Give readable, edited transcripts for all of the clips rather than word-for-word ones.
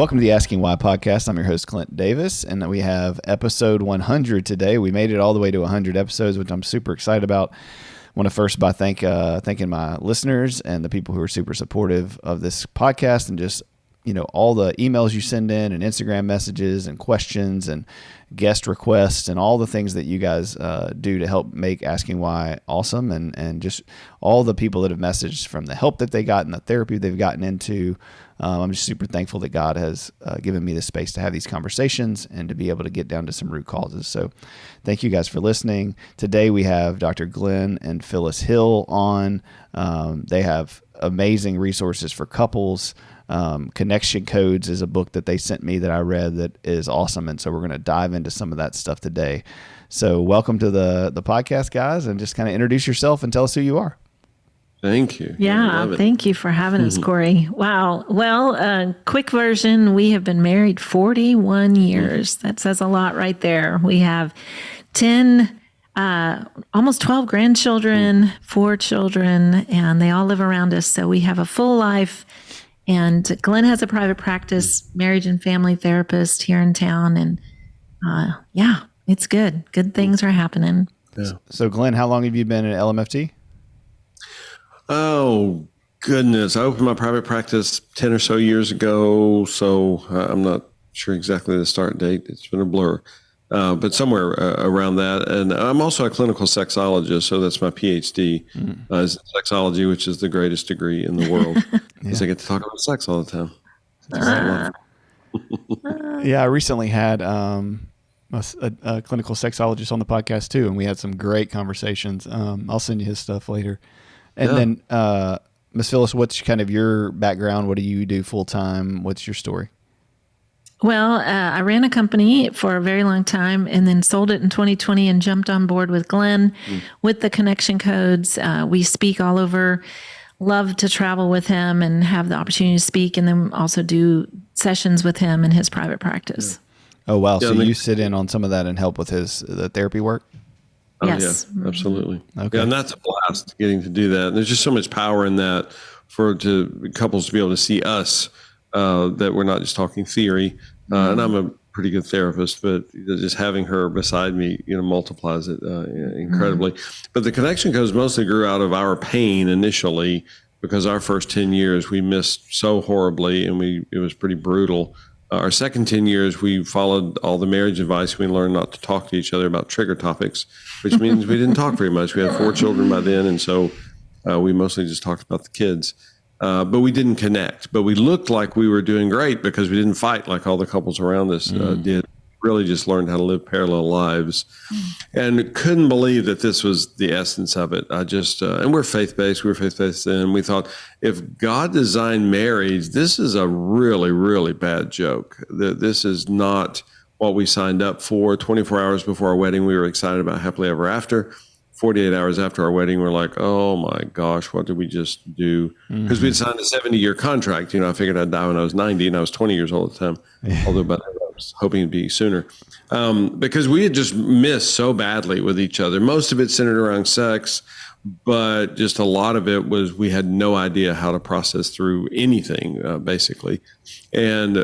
Welcome to the Asking Why podcast. I'm your host, Clint Davis, and we have episode 100 today. We made it all the way to 100 episodes, which I'm super excited about. I want to first by thanking my listeners and the people who are super supportive of this podcast, and just, all the emails you send in and Instagram messages and questions and guest requests and all the things that you guys do to help make Asking Why awesome, and just all the people that have messaged from the help that they got and the therapy they've gotten into. I'm just super thankful that God has given me the space to have these conversations and to be able to get down to some root causes. So thank you guys for listening. Today we have Dr. Glenn and Phyllis Hill on. They have amazing resources for couples. Connection Codes is a book that they sent me that I read that is awesome. And so we're going to dive into some of that stuff today. So welcome to the podcast, guys, and just kind of introduce yourself and tell us who you are. Thank you. Yeah, thank you for having us, Corey. Wow. Well, quick version, we have been married 41 years. That says a lot right there. We have 10, almost 12 grandchildren, 4 children, and they all live around us. So we have a full life. And Glenn has a private practice, marriage and family therapist here in town. And it's good. Good things are happening. Yeah. So Glenn, how long have you been at LMFT? Oh, goodness. I opened my private practice 10 or so years ago, so I'm not sure exactly the start date. It's been a blur, but somewhere around that. And I'm also a clinical sexologist, so that's my PhD in sexology, which is the greatest degree in the world, because I get to talk about sex all the time. Yeah, I recently had a clinical sexologist on the podcast too, and we had some great conversations. I'll send you his stuff later. And then, Ms. Phyllis, what's kind of your background? What do you do full time? What's your story? Well, I ran a company for a very long time and then sold it in 2020 and jumped on board with Glenn with the Connection Codes. We speak all over, love to travel with him and have the opportunity to speak, and then also do sessions with him in his private practice. Yeah. Oh, wow. So you sit in on some of that and help with the therapy work? Oh, yes. Yeah, absolutely. Okay. Yeah, and that's a blast getting to do that. And there's just so much power in that for couples to be able to see us, that we're not just talking theory. And I'm a pretty good therapist, but just having her beside me, multiplies it incredibly. But the Connection Codes mostly grew out of our pain initially, because our first 10 years we missed so horribly, and it was pretty brutal. Our second 10 years, we followed all the marriage advice. We learned not to talk to each other about trigger topics, which means we didn't talk very much. We had 4 children by then, and so we mostly just talked about the kids. But we didn't connect. But we looked like we were doing great because we didn't fight like all the couples around us did. Really just learned how to live parallel lives, and couldn't believe that this was the essence of it. And we're faith-based. We were faith-based then. And we thought, if God designed marriage, this is a really, really bad joke. This is not what we signed up for. 24 hours before our wedding, we were excited about happily ever after. 48 hours after our wedding, we're like, oh my gosh, what did we just do? Because we'd signed a 70-year contract. I figured I'd die when I was 90, and I was 20 years old at the time, although by then I was hoping it'd be sooner. Because we had just missed so badly with each other. Most of it centered around sex, but just a lot of it was we had no idea how to process through anything, basically. And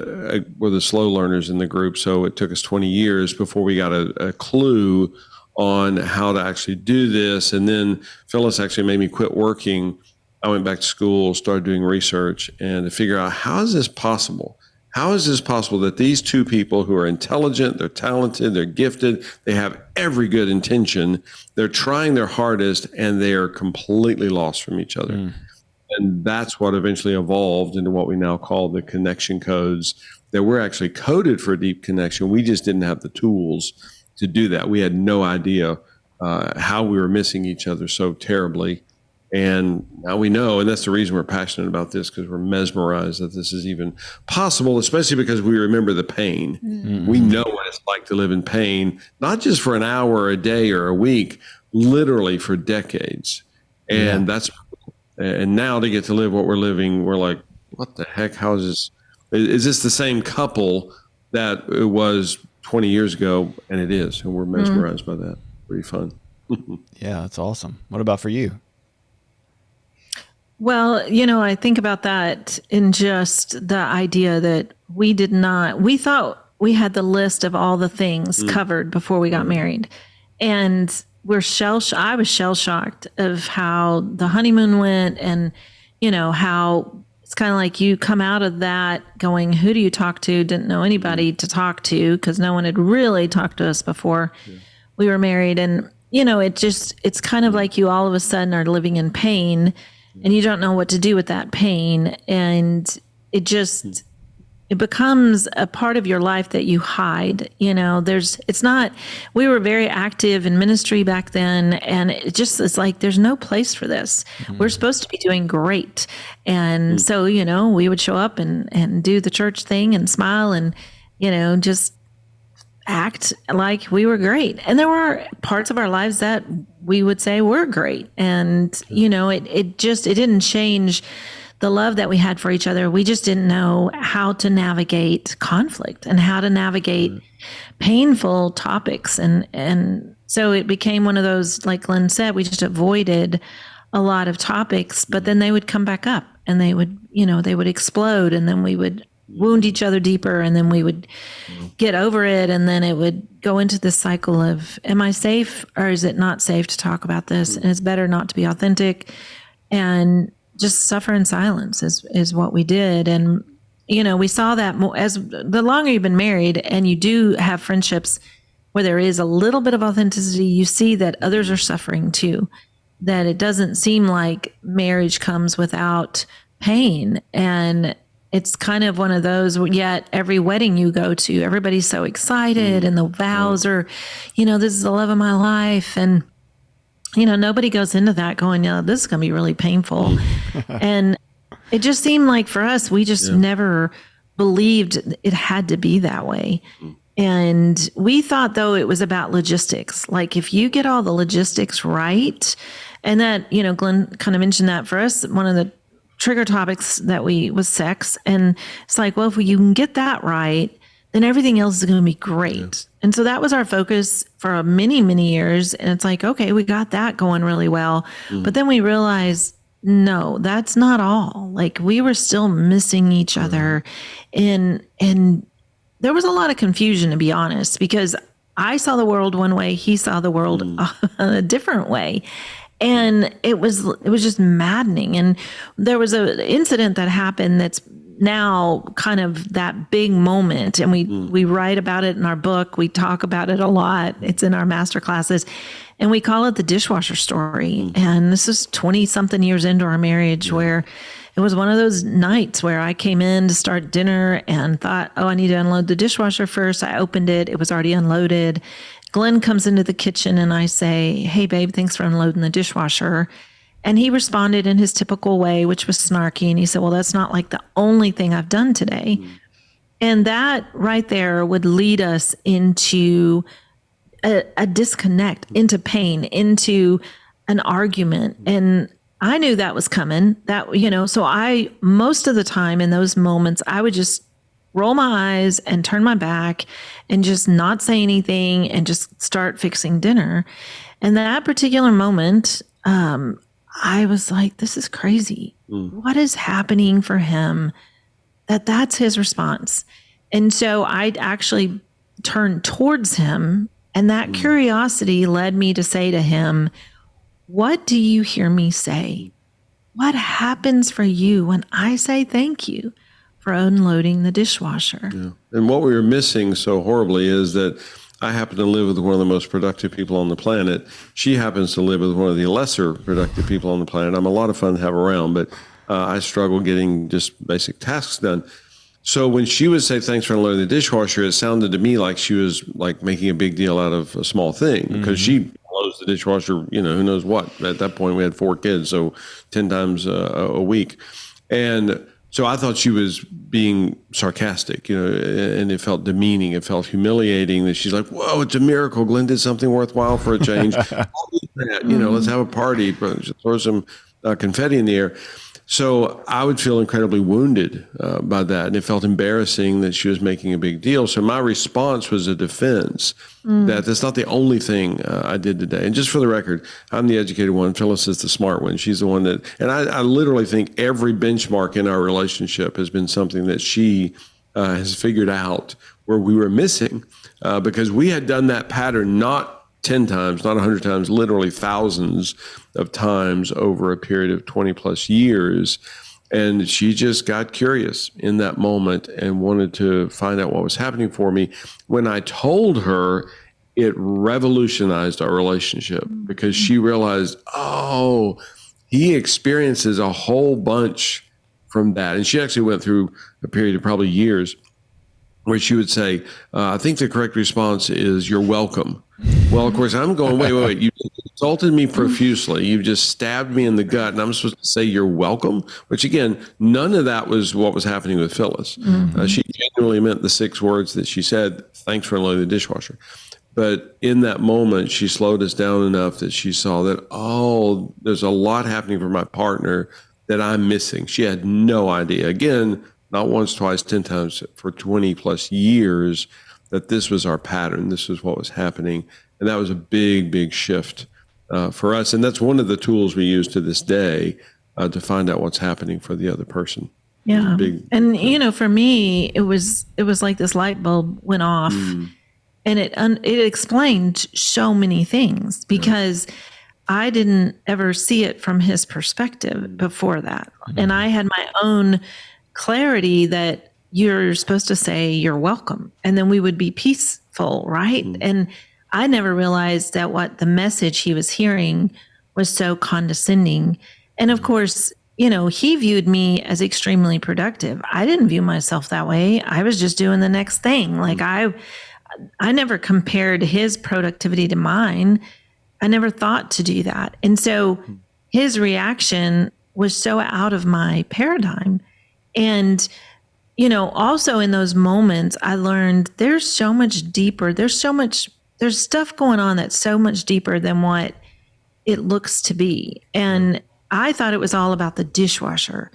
we're the slow learners in the group, so it took us 20 years before we got a clue on how to actually do this. And then Phyllis actually made me quit working. I went back to school, started doing research, and to figure out, how is this possible? How is this possible that these two people who are intelligent, they're talented, they're gifted, they have every good intention, they're trying their hardest, and they are completely lost from each other? And that's what eventually evolved into what we now call the Connection Codes, that we're actually coded for deep connection. We just didn't have the tools to do that. We had no idea how we were missing each other so terribly. And now we know, and that's the reason we're passionate about this, because we're mesmerized that this is even possible, especially because we remember the pain. We know what it's like to live in pain, not just for an hour or a day or a week, literally for decades. And and now to get to live what we're living, we're like, what the heck? How is this the same couple that it was 20 years ago? And it is, and we're mesmerized by that. Pretty fun. Yeah, that's awesome. What about for you? Well, I think about that in just the idea that we thought we had the list of all the things covered before we got married. And I was shell shocked of how the honeymoon went, and, how it's kind of like you come out of that going, who do you talk to? Didn't know anybody to talk to because no one had really talked to us before we were married. And, it's kind of like you all of a sudden are living in pain and you don't know what to do with that pain. And it becomes a part of your life that you hide. We were very active in ministry back then. And it's like, there's no place for this. We're supposed to be doing great. And so, we would show up and do the church thing and smile and, just act like we were great. And there were parts of our lives that we would say were great. And, it didn't change the love that we had for each other. We just didn't know how to navigate conflict and how to navigate painful topics. And so it became one of those, like Glenn said, we just avoided a lot of topics, but then they would come back up and they would explode, and then we would wound each other deeper, and then we would get over it, and then it would go into this cycle of, am I safe or is it not safe to talk about this? And it's better not to be authentic, and just suffer in silence is what we did. And we saw that more as the longer you've been married and you do have friendships where there is a little bit of authenticity, you see that others are suffering too, that it doesn't seem like marriage comes without pain. And it's kind of one of those, yet every wedding you go to, everybody's so excited and the vows are, this is the love of my life. And, nobody goes into that going, this is going to be really painful. And it just seemed like for us, we just never believed it had to be that way. And we thought, though, it was about logistics. Like if you get all the logistics right, and that, Glenn kind of mentioned that for us, one of the trigger topics that was sex. And it's like, well, if you can get that right, then everything else is going to be great. Yeah. And so that was our focus for many, many years. And it's like, okay, we got that going really well. But then we realized, no, that's not all. Like we were still missing each other. And there was a lot of confusion, to be honest, because I saw the world one way, he saw the world a different way. And it was just maddening. And there was an incident that happened that's now kind of that big moment. And we write about it in our book. We talk about it a lot. It's in our master classes. And we call it the dishwasher story. And this is 20 something years into our marriage where it was one of those nights where I came in to start dinner and thought, I need to unload the dishwasher first. I opened it. It was already unloaded. Glenn comes into the kitchen and I say, hey, babe, thanks for unloading the dishwasher. And he responded in his typical way, which was snarky. And he said, well, that's not like the only thing I've done today. And that right there would lead us into a disconnect, into pain, into an argument. And I knew that was coming, so most of the time in those moments, I would just roll my eyes and turn my back and just not say anything and just start fixing dinner. And that particular moment, I was like, this is crazy. What is happening for him that's his response? And so I actually turned towards him, and that curiosity led me to say to him, what do you hear me say? What happens for you when I say thank you for unloading the dishwasher? Yeah. And what we were missing so horribly is that I happen to live with one of the most productive people on the planet. She happens to live with one of the lesser productive people on the planet. I'm a lot of fun to have around, but I struggle getting just basic tasks done. So when she would say, thanks for unloading the dishwasher, it sounded to me like she was like making a big deal out of a small thing, because she loads the dishwasher, who knows what. At that point, we had 4 kids, so 10 times a week. And so I thought she was being sarcastic, and it felt demeaning. It felt humiliating that she's like, whoa, it's a miracle. Glenn did something worthwhile for a change. Let's have a party, throw some confetti in the air. So I would feel incredibly wounded by that. And it felt embarrassing that she was making a big deal. So my response was a defense that that's not the only thing I did today. And just for the record, I'm the educated one. Phyllis is the smart one. She's the one that, and I literally think every benchmark in our relationship has been something that she has figured out where we were missing because we had done that pattern not 10 times, not 100 times, literally thousands of times over a period of 20 plus years. And she just got curious in that moment and wanted to find out what was happening for me. When I told her, it revolutionized our relationship because she realized, oh, he experiences a whole bunch from that. And she actually went through a period of probably years where she would say, I think the correct response is, you're welcome. Well, of course, I'm going, wait. You insulted me profusely. You just stabbed me in the gut. And I'm supposed to say, you're welcome, which again, none of that was what was happening with Phyllis. She genuinely meant the 6 words that she said, thanks for unloading the dishwasher. But in that moment, she slowed us down enough that she saw that, oh, there's a lot happening for my partner that I'm missing. She had no idea. Again, not once, twice, 10 times for 20 plus years, that this was our pattern. This was what was happening. And that was a big, big shift for us. And that's one of the tools we use to this day to find out what's happening for the other person. Yeah. And, you know, for me, it was like this light bulb went off and it explained so many things because I didn't ever see it from his perspective before that. And I had my own clarity that you're supposed to say you're welcome and then we would be peaceful, right? And I never realized that what the message he was hearing was so condescending. And of course, you know, he viewed me as extremely productive. I didn't view myself that way. I was just doing the next thing. Like I never compared his productivity to mine. I never thought to do that. And so his reaction was so out of my paradigm. And, you know, also in those moments, I learned there's so much deeper. There's stuff going on that's so much deeper than what it looks to be. And I thought it was all about the dishwasher,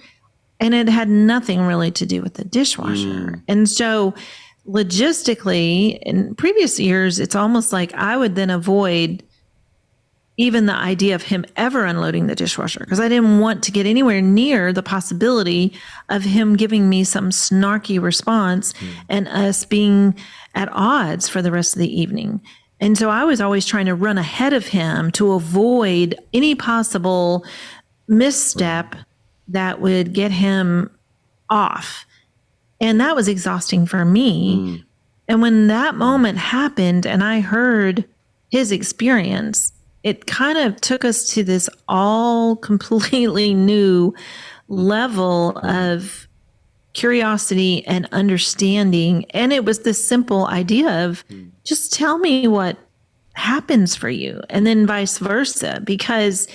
and it had nothing really to do with the dishwasher. And so logistically, in previous years, it's almost like I would then avoid even the idea of him ever unloading the dishwasher because I didn't want to get anywhere near the possibility of him giving me some snarky response and us being at odds for the rest of the evening. And so I was always trying to run ahead of him to avoid any possible misstep that would get him off. And that was exhausting for me. And when that moment happened and I heard his experience, it kind of took us to this all completely new level of curiosity and understanding. And it was this simple idea of just tell me what happens for you and then vice versa, because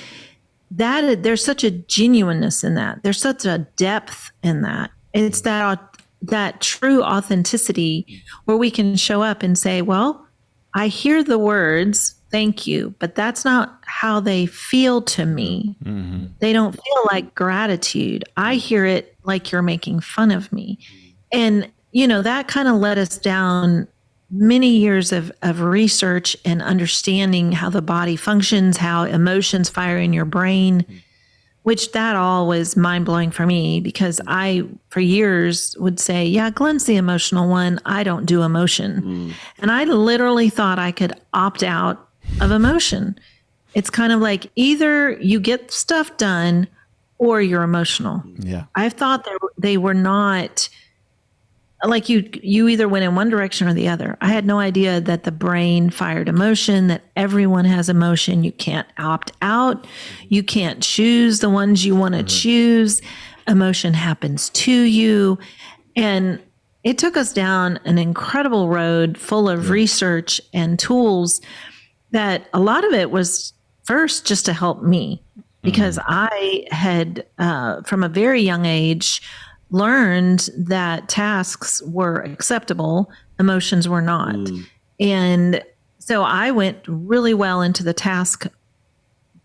there's such a genuineness in that. There's such a depth in that. It's that true authenticity where we can show up and say, well, I hear the words, thank you, but that's not how they feel to me. They don't feel like gratitude. I hear it like you're making fun of me. And, you know, that kind of led us down many years of research and understanding how the body functions, how emotions fire in your brain, which that all was mind-blowing for me because I, for years, would say, yeah, Glenn's the emotional one. I don't do emotion. And I literally thought I could opt out of emotion. It's kind of like either you get stuff done or you're emotional. Yeah. I thought they were not like you either went in one direction or the other. I had no idea that the brain fired emotion, that everyone has emotion. You can't opt out. You can't choose the ones you want to choose. Emotion happens to you. And it took us down an incredible road full of research and tools that a lot of it was first just to help me because I had, from a very young age, learned that tasks were acceptable, emotions were not. And so I went really well into the task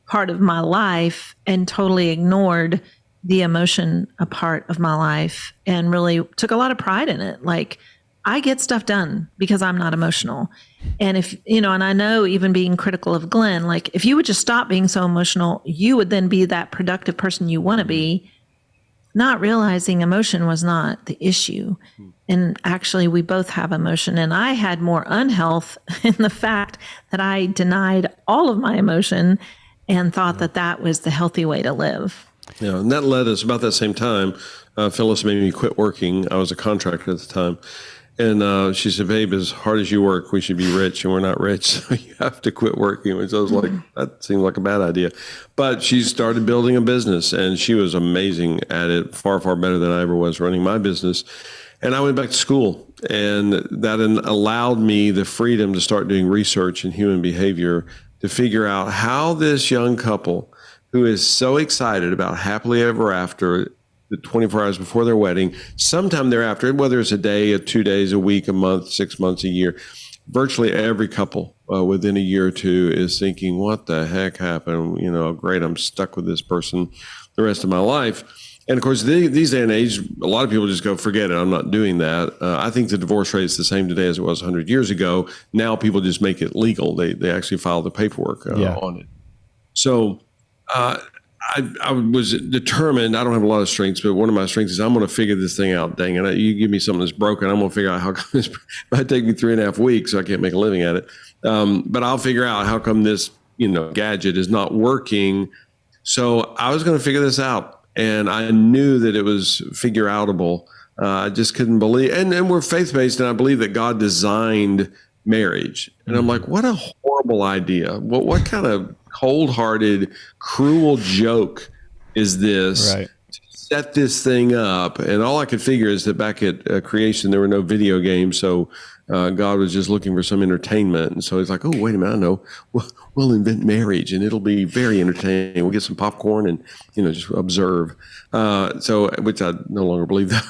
part of my life and totally ignored the emotion a part of my life and really took a lot of pride in it. Like, I get stuff done because I'm not emotional. And if, and I know, even being critical of Glenn, like, if you would just stop being so emotional, you would then be that productive person you want to be, not realizing emotion was not the issue. And actually, we both have emotion. And I had more unhealth in the fact that I denied all of my emotion and thought that that was the healthy way to live. Yeah, and that led us about that same time. Phyllis made me quit working. I was a contractor at the time. And she said, babe, as hard as you work, we should be rich, and we're not rich. So you have to quit working. Which I was like, that seemed like a bad idea. But she started building a business, and she was amazing at it, far, far better than I ever was running my business. And I went back to school, and that allowed me the freedom to start doing research in human behavior to figure out how this young couple who is so excited about happily ever after, the 24 hours before their wedding, sometime thereafter, whether it's a day, 2 days, a week, a month, 6 months, a year, virtually every couple within a year or two is thinking, what the heck happened? Great, I'm stuck with this person the rest of my life. And of course, these day and age, a lot of people just go, forget it, I'm not doing that. I think the divorce rate is the same today as it was 100 years ago. Now people just make it legal. They actually file the paperwork on it. So I was determined. I don't have a lot of strengths, but one of my strengths is I'm going to figure this thing out. Dang it. You give me something that's broken, I'm going to figure out how come this might take me 3.5 weeks, so I can't make a living at it. But I'll figure out how come this, gadget is not working. So I was going to figure this out. And I knew that it was figure outable. I just couldn't believe, and we're faith-based, and I believe that God designed marriage. And I'm like, what a horrible idea. What kind of cold-hearted, cruel joke is this? Right. To set this thing up. And all I could figure is that back at creation, there were no video games. So God was just looking for some entertainment. And so he's like, oh, wait a minute, I know. We'll invent marriage, and it'll be very entertaining. We'll get some popcorn and, just observe. Which I no longer believe that.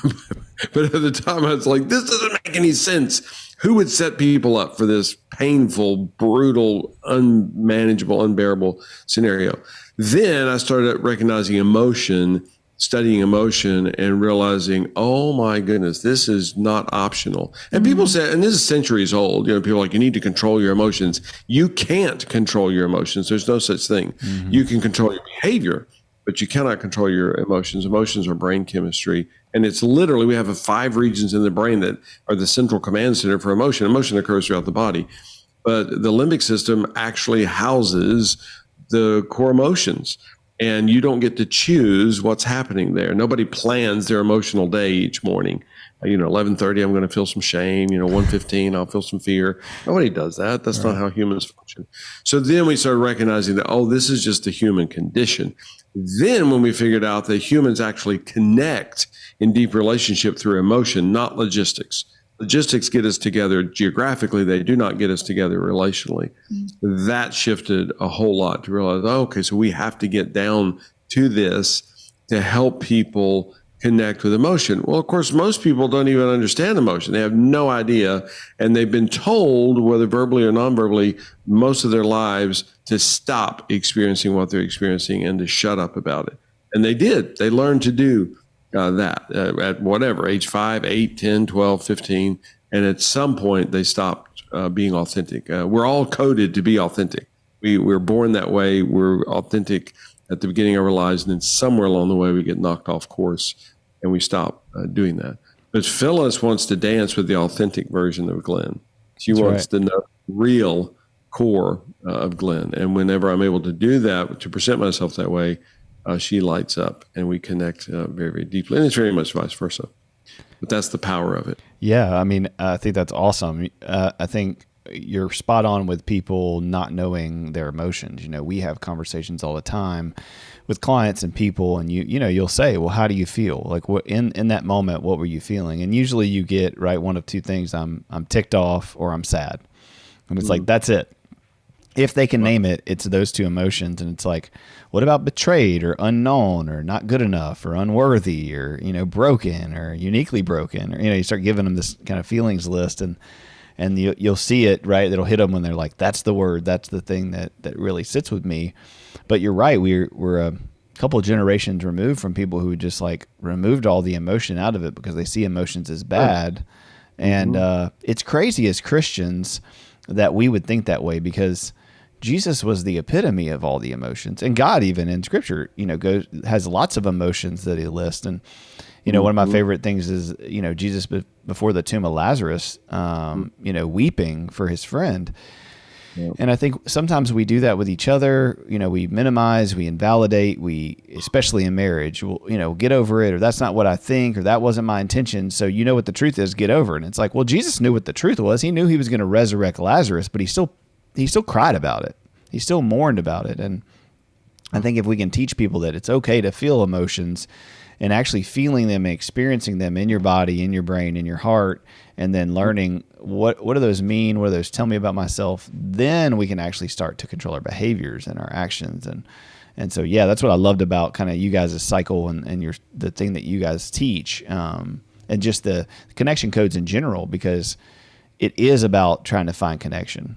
But at the time, I was like, this doesn't make any sense. Who would set people up for this painful, brutal, unmanageable, unbearable scenario? Then I started recognizing emotion, studying emotion, and realizing, oh my goodness, this is not optional. And people say, and this is centuries old, people are like, you need to control your emotions. You can't control your emotions. There's no such thing. You can control your behavior, but you cannot control your emotions. Emotions are brain chemistry. And it's literally, we have 5 regions in the brain that are the central command center for emotion. Emotion occurs throughout the body, but the limbic system actually houses the core emotions. And you don't get to choose what's happening there. Nobody plans their emotional day each morning. 11:30, I'm going to feel some shame. 1:15, I'll feel some fear. Nobody does that. That's not how humans function. So then we started recognizing that, this is just the human condition. Then when we figured out that humans actually connect in deep relationship through emotion, not logistics. Logistics get us together geographically. They do not get us together relationally. That shifted a whole lot to realize, okay, so we have to get down to this to help people connect with emotion. Well, of course, most people don't even understand emotion. They have no idea. And they've been told, whether verbally or non-verbally, most of their lives to stop experiencing what they're experiencing and to shut up about it. And they did. They learned to do that at whatever, age 5, 8, 10, 12, 15. And at some point, they stopped being authentic. We're all coded to be authentic. We're born that way. We're authentic at the beginning of our lives. And then somewhere along the way, we get knocked off course and we stop doing that. But Phyllis wants to dance with the authentic version of Glenn. She wants to know the real core of Glenn. And whenever I'm able to do that, to present myself that way, she lights up and we connect very, very deeply. And it's very much vice versa. But that's the power of it. Yeah, I think that's awesome. I think you're spot on with people not knowing their emotions. We have conversations all the time with clients and people, and you'll say, well, how do you feel? Like, what in that moment, what were you feeling? And usually you get one of 2 things. I'm ticked off or I'm sad. And it's like, that's it. If they can name it, it's those 2 emotions. And it's like, what about betrayed or unknown or not good enough or unworthy or, broken or uniquely broken? Or, you start giving them this kind of feelings list, and you'll see it, right? That'll hit them when they're like, that's the word, that's the thing that really sits with me. But you're right. We're couple of generations removed from people who just like removed all the emotion out of it because they see emotions as bad. And it's crazy as Christians that we would think that way, because Jesus was the epitome of all the emotions, and God even in Scripture, has lots of emotions that he lists. And one of my favorite things is Jesus before the tomb of Lazarus, weeping for his friend. Yep. And I think sometimes we do that with each other. We minimize, we invalidate, especially in marriage, we'll get over it, or that's not what I think, or that wasn't my intention. So what the truth is, get over it. And it's like, well, Jesus knew what the truth was. He knew he was going to resurrect Lazarus, but he still cried about it. He still mourned about it. And I think if we can teach people that it's okay to feel emotions, and actually feeling them and experiencing them in your body, in your brain, in your heart, and then learning what do those mean, what do those tell me about myself, then we can actually start to control our behaviors and our actions. And so, yeah, that's what I loved about kind of you guys' cycle and the thing that you guys teach, and just the connection codes in general, because it is about trying to find connection.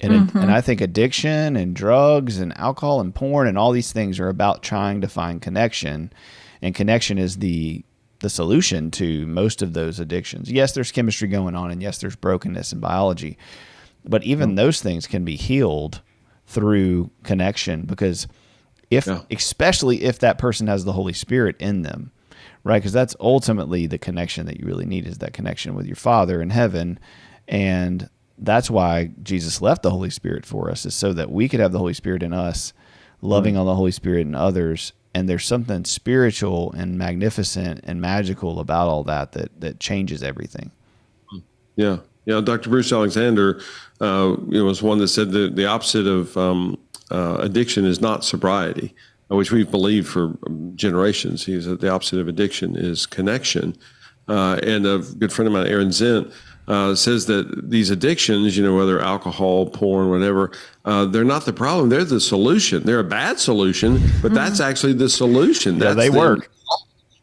And and I think addiction and drugs and alcohol and porn and all these things are about trying to find connection. And connection is the solution to most of those addictions. Yes, there's chemistry going on, and yes, there's brokenness in biology, but even those things can be healed through connection, because especially if that person has the Holy Spirit in them, right? Because that's ultimately the connection that you really need, is that connection with your Father in heaven. And that's why Jesus left the Holy Spirit for us, is so that we could have the Holy Spirit in us, loving on the Holy Spirit in others. And there's something spiritual and magnificent and magical about all that changes everything. Yeah. Dr. Bruce Alexander, was one that said that the opposite of addiction is not sobriety, which we've believed for generations. He said the opposite of addiction is connection. And a good friend of mine, Aaron Zent, says that these addictions, whether alcohol, porn, whatever, they're not the problem. They're the solution. They're a bad solution, but that's actually the solution. They work.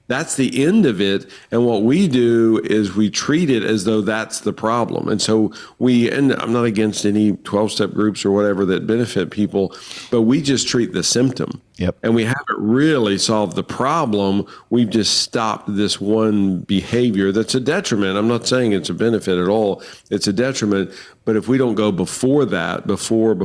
That's the end of it. And what we do is we treat it as though that's the problem. And so and I'm not against any 12-step groups or whatever that benefit people, but we just treat the symptom. Yep. And we haven't really solved the problem. We've just stopped this one behavior that's a detriment. I'm not saying it's a benefit at all. It's a detriment. But if we don't go before that, before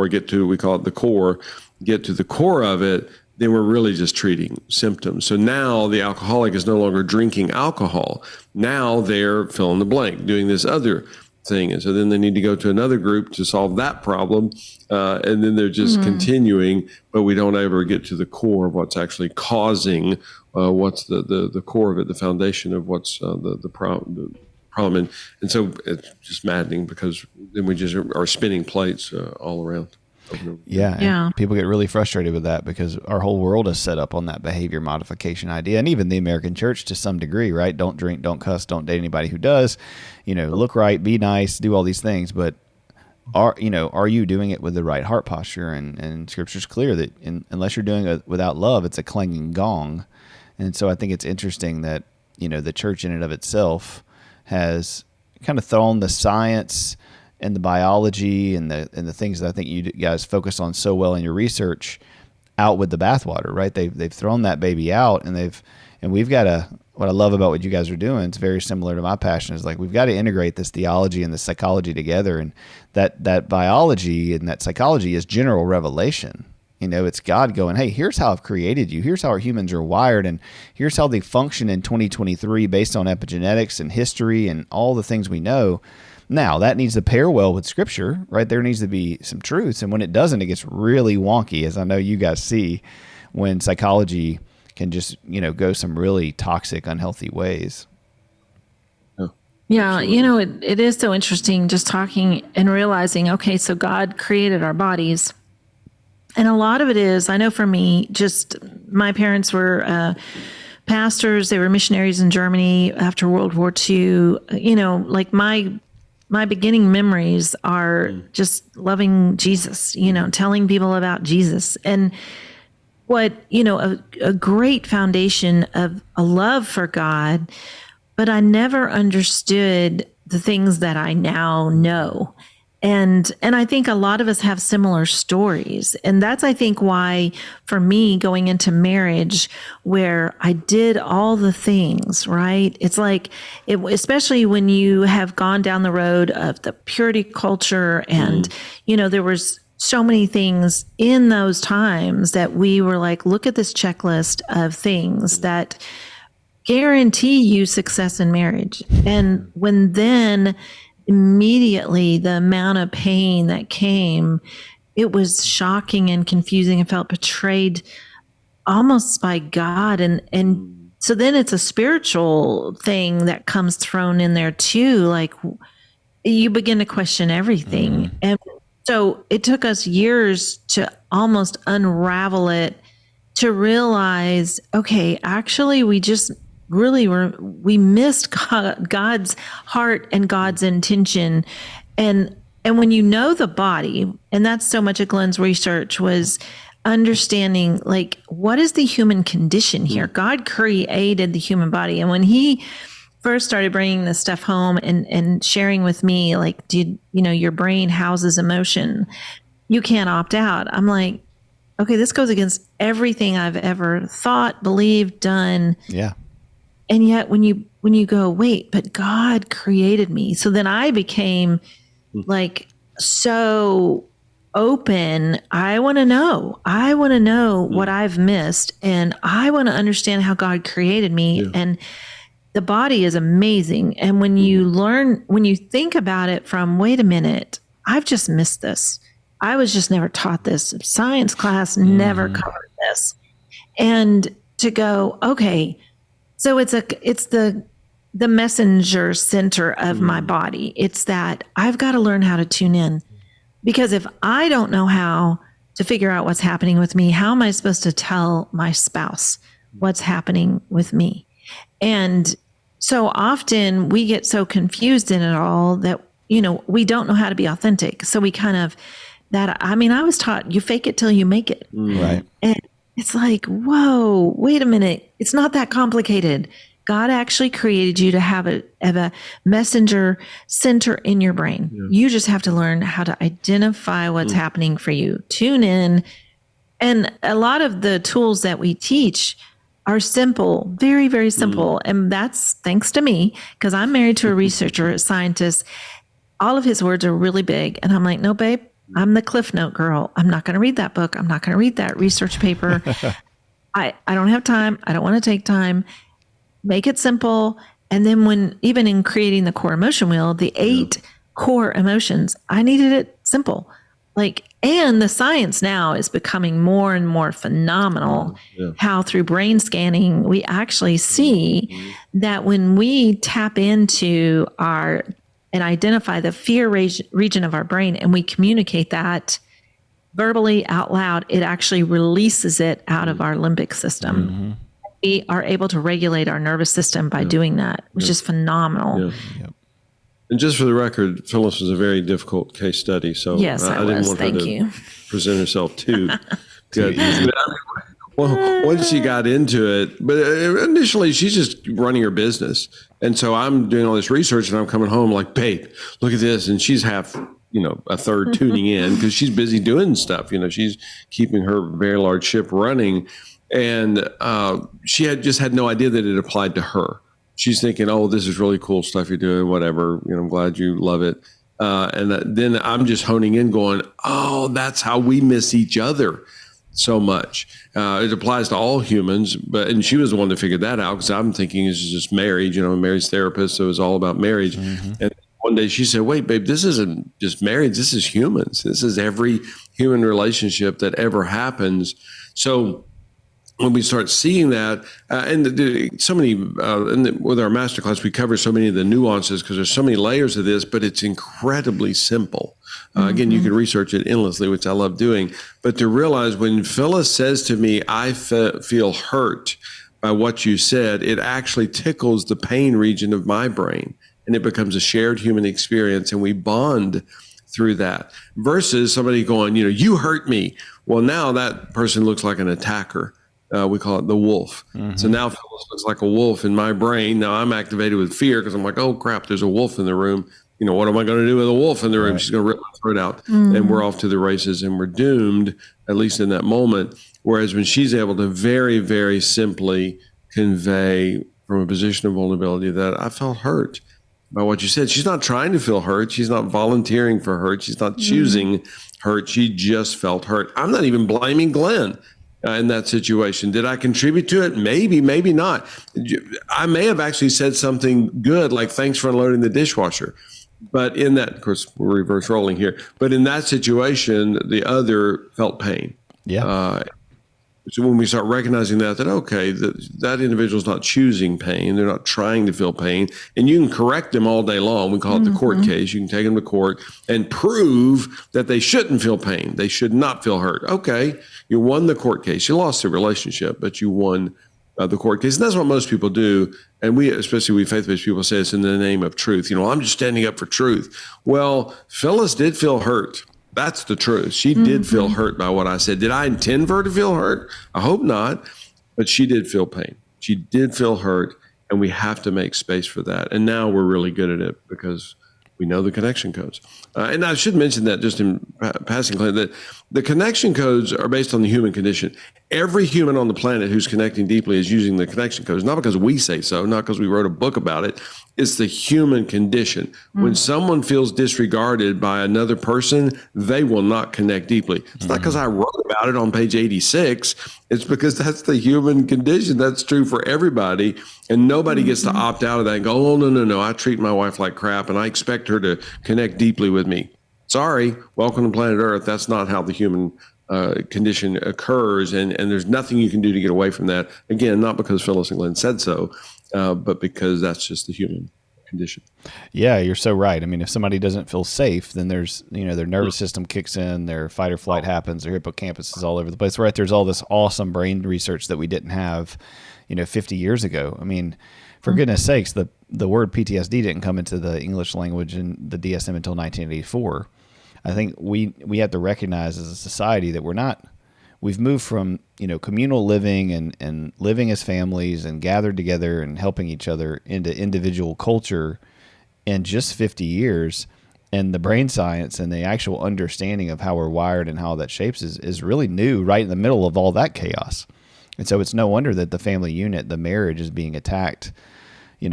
get to, we call it the core, get to the core of it, then we're really just treating symptoms. So now the alcoholic is no longer drinking alcohol. Now they're fill in the blank, doing this other thing. And so then they need to go to another group to solve that problem. And then they're just continuing, but we don't ever get to the core of what's actually causing what's the core of it, the foundation of what's the problem. And so it's just maddening, because then we just are spinning plates all around. Yeah. People get really frustrated with that, because our whole world is set up on that behavior modification idea. And even the American church to some degree, right? Don't drink, don't cuss, don't date anybody who does, look right, be nice, do all these things. But are you doing it with the right heart posture? And Scripture's clear that unless you're doing it without love, it's a clanging gong. And so I think it's interesting that, the church in and of itself has kind of thrown the science and the biology and the things that I think you guys focus on so well in your research out with the bathwater, right? They've thrown that baby out, and we've got to. What I love about what you guys are doing, it's very similar to my passion, is like we've got to integrate this theology and the psychology together, and that biology and that psychology is general revelation. It's God going, hey, here's how I've created you. Here's how our humans are wired, and here's how they function in 2023 based on epigenetics and history and all the things we know. Now, that needs to pair well with Scripture, right? There needs to be some truths. And when it doesn't, it gets really wonky, as I know you guys see, when psychology can just, go some really toxic, unhealthy ways. Yeah, it is so interesting just talking and realizing, okay, so God created our bodies. And a lot of it is, I know for me, just my parents were pastors. They were missionaries in Germany after World War II. Like my beginning memories are just loving Jesus, telling people about Jesus. And what, a great foundation of a love for God, but I never understood the things that I now know. And I think a lot of us have similar stories. And that's, I think, why for me going into marriage where I did all the things, right? It's like, especially when you have gone down the road of the purity culture and, there was so many things in those times that we were like, look at this checklist of things that guarantee you success in marriage. And when then immediately the amount of pain that came, it was shocking and confusing and felt betrayed almost by God. And so then it's a spiritual thing that comes thrown in there too. Like you begin to question everything. And so it took us years to almost unravel it, to realize, okay, actually we just we missed God's heart and God's intention. And when you know the body, and that's so much of Glenn's research was understanding, like, what is the human condition here? God created the human body. And when he first started bringing this stuff home and sharing with me, like, your brain houses emotion, you can't opt out. I'm like, okay, this goes against everything I've ever thought, believed, done. Yeah. And yet when you go, wait, but God created me. So then I became like so open. I want to know what I've missed. And I want to understand how God created me. Yeah. And the body is amazing. And when you think about it from, wait a minute, I've just missed this. I was just never taught this. Science class never covered this. And to go, okay, so it's the messenger center of my body. It's that I've got to learn how to tune in, because if I don't know how to figure out what's happening with me, how am I supposed to tell my spouse what's happening with me? And so often we get so confused in it all that, we don't know how to be authentic. So we kind of I was taught you fake it till you make it. Right. And it's like, whoa, wait a minute. It's not that complicated. God actually created you to have a messenger center in your brain. Yeah. You just have to learn how to identify what's happening for you. Tune in. And a lot of the tools that we teach are simple, very, very simple. And that's thanks to me, because I'm married to a researcher, a scientist. All of his words are really big. And I'm like, no, babe, I'm the Cliff Note girl. I'm not going to read that book. I'm not going to read that research paper. I don't have time. I don't want to take time. Make it simple. And then even in creating the core emotion wheel, the 8 core emotions, I needed it simple. And the science now is becoming more and more phenomenal. How through brain scanning, we actually see that when we tap into and identify the fear region of our brain, and we communicate that verbally out loud, it actually releases it out of our limbic system. We are able to regulate our nervous system by doing that, which is phenomenal. And just for the record, Phyllis was a very difficult case study, so yes, I didn't want her to present herself too good. Well, once she got into it, but initially she's just running her business. And so I'm doing all this research and I'm coming home like, babe, look at this. And she's half, a third tuning in because she's busy doing stuff. She's keeping her very large ship running. And she had no idea that it applied to her. She's thinking, oh, this is really cool stuff you're doing, whatever. I'm glad you love it. And then I'm just honing in going, oh, that's how we miss each other so much. It applies to all humans, and she was the one that figured that out, because I'm thinking this is just marriage, a marriage therapist, so it was all about marriage. And one day she said, wait, babe, this isn't just marriage, this is humans. This is every human relationship that ever happens. So when we start seeing that, so many, with our masterclass, we cover so many of the nuances because there's so many layers of this, but it's incredibly simple. Again, you can research it endlessly, which I love doing. But to realize when Phyllis says to me, I feel hurt by what you said, it actually tickles the pain region of my brain, and it becomes a shared human experience, and we bond through that. Versus somebody going, you hurt me. Well, now that person looks like an attacker. We call it the wolf. So now Phyllis looks like a wolf in my brain. Now I'm activated with fear because I'm like, oh crap, there's a wolf in the room. what am I going to do with a wolf in the room? She's going to rip my throat out, and we're off to the races, and we're doomed, at least in that moment. Whereas when she's able to very, very simply convey from a position of vulnerability that I felt hurt by what you said. She's not trying to feel hurt. She's not volunteering for hurt. She's not choosing hurt. She just felt hurt. I'm not even blaming Glenn in that situation. Did I contribute to it? Maybe, maybe not. I may have actually said something good, like thanks for unloading the dishwasher. But in that, of course, we're reverse rolling here. But in that situation, the other felt pain. Yeah. So when we start recognizing that okay, that individual's not choosing pain, they're not trying to feel pain, and you can correct them all day long. We call it the court case. You can take them to court and prove that they shouldn't feel pain. They should not feel hurt. Okay, you won the court case. You lost the relationship, but you won the court case. And that's what most people do. And especially we faith-based people, say it's in the name of truth. I'm just standing up for truth. Well, Phyllis did feel hurt. That's the truth. She did feel hurt by what I said. Did I intend for her to feel hurt? I hope not. But she did feel pain. She did feel hurt, and we have to make space for that. And now we're really good at it because we know the connection codes. And I should mention that just in passing, Clint, that the connection codes are based on the human condition. Every human on the planet who's connecting deeply is using the connection codes, not because we say so, not because we wrote a book about it. It's the human condition. When someone feels disregarded by another person, they will not connect deeply. It's not because I wrote about it on page 86. It's because that's the human condition. That's true for everybody. And nobody gets to opt out of that and go, oh, no. I treat my wife like crap and I expect her to connect deeply with me. Sorry, welcome to planet Earth. That's not how the human condition occurs. And there's nothing you can do to get away from that. Again, not because Phyllis and Glenn said so, but because that's just the human condition. Yeah, you're so right. I mean, if somebody doesn't feel safe, then there's, their nervous system kicks in, their fight or flight happens, their hippocampus is all over the place, right? There's all this awesome brain research that we didn't have, 50 years ago. I mean, for goodness sakes, the word PTSD didn't come into the English language and the DSM until 1984. I think we have to recognize as a society that we've moved from, communal living and living as families and gathered together and helping each other into individual culture in just 50 years. And the brain science and the actual understanding of how we're wired and how that shapes is really new right in the middle of all that chaos. And so it's no wonder that the family unit, the marriage, is being attacked,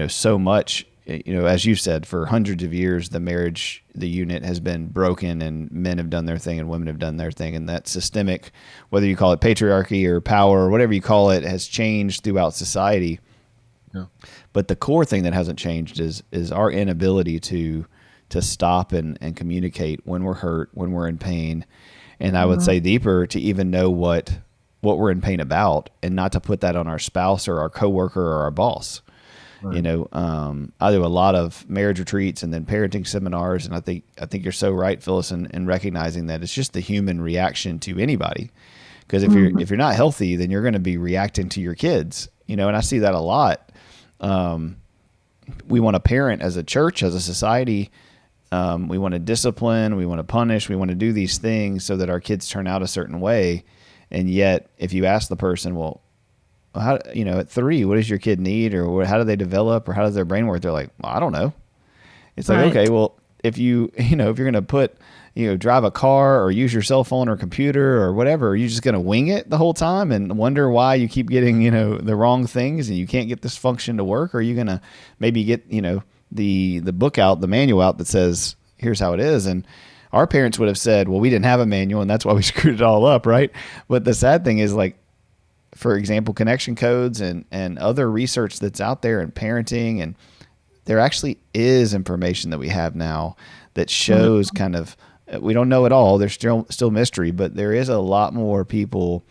so much. As you said, for hundreds of years, the unit has been broken and men have done their thing and women have done their thing. And that systemic, whether you call it patriarchy or power or whatever you call it, has changed throughout society. Yeah. But the core thing that hasn't changed is our inability to stop and communicate when we're hurt, when we're in pain. And I would say deeper, to even know what we're in pain about and not to put that on our spouse or our coworker or our boss. Right. I do a lot of marriage retreats and then parenting seminars, and I think you're so right, Phyllis, in recognizing that it's just the human reaction to anybody. Because if you're not healthy, then you're going to be reacting to your kids. And I see that a lot. We want to parent as a church, as a society. We want to discipline, we want to punish, we want to do these things so that our kids turn out a certain way. And yet, if you ask the person, well, how, at 3, what does your kid need, or how do they develop, or how does their brain work? They're like, well, I don't know. It's like, okay, well, if if you're going to put, drive a car or use your cell phone or computer or whatever, are you just going to wing it the whole time and wonder why you keep getting, the wrong things and you can't get this function to work? Or are you going to maybe get, the book out, the manual out that says, here's how it is? And our parents would have said, well, we didn't have a manual and that's why we screwed it all up. Right. But the sad thing is, like, for example, connection codes and other research that's out there in parenting, and there actually is information that we have now that shows kind of, we don't know it all. There's still mystery, but there is a lot more people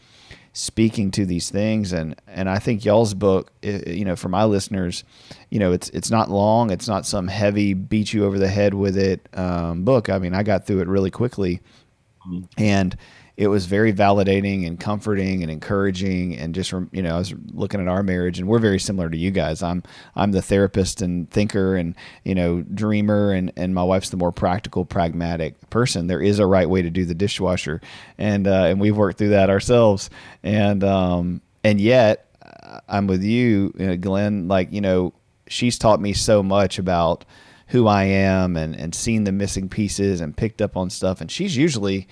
speaking to these things. And I think y'all's book, for my listeners, it's not long. It's not some heavy beat you over the head with it book. I mean, I got through it really quickly, and it was very validating and comforting and encouraging. And just, I was looking at our marriage, and we're very similar to you guys. I'm the therapist and thinker and, dreamer, and my wife's the more practical, pragmatic person. There is a right way to do the dishwasher, and we've worked through that ourselves. And yet I'm with you, Glenn, like, she's taught me so much about who I am and seen the missing pieces and picked up on stuff. And she's usually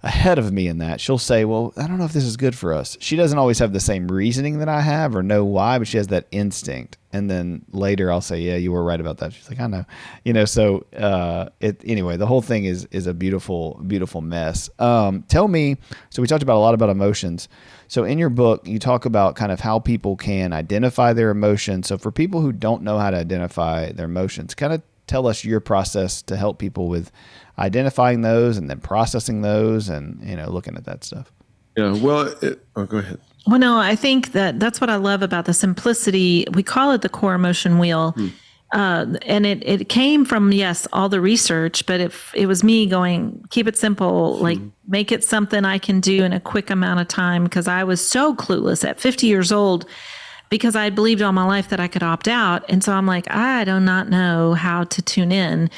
ahead of me in that. She'll say, well, I don't know if this is good for us. She doesn't always have the same reasoning that I have or know why, but she has that instinct. And then later I'll say, yeah, you were right about that. She's like, I know. So anyway, the whole thing is a beautiful, beautiful mess. Tell me, so we talked about a lot about emotions. So in your book, you talk about kind of how people can identify their emotions. So for people who don't know how to identify their emotions, kind of tell us your process to help people with identifying those and then processing those and, looking at that stuff. Yeah. Well, go ahead. Well, no, I think that's what I love about the simplicity. We call it the core emotion wheel. And it came from, yes, all the research, but it was me going, keep it simple, like make it something I can do in a quick amount of time. Because I was so clueless at 50 years old, because I believed all my life that I could opt out. And so I'm like, I do not know how to tune in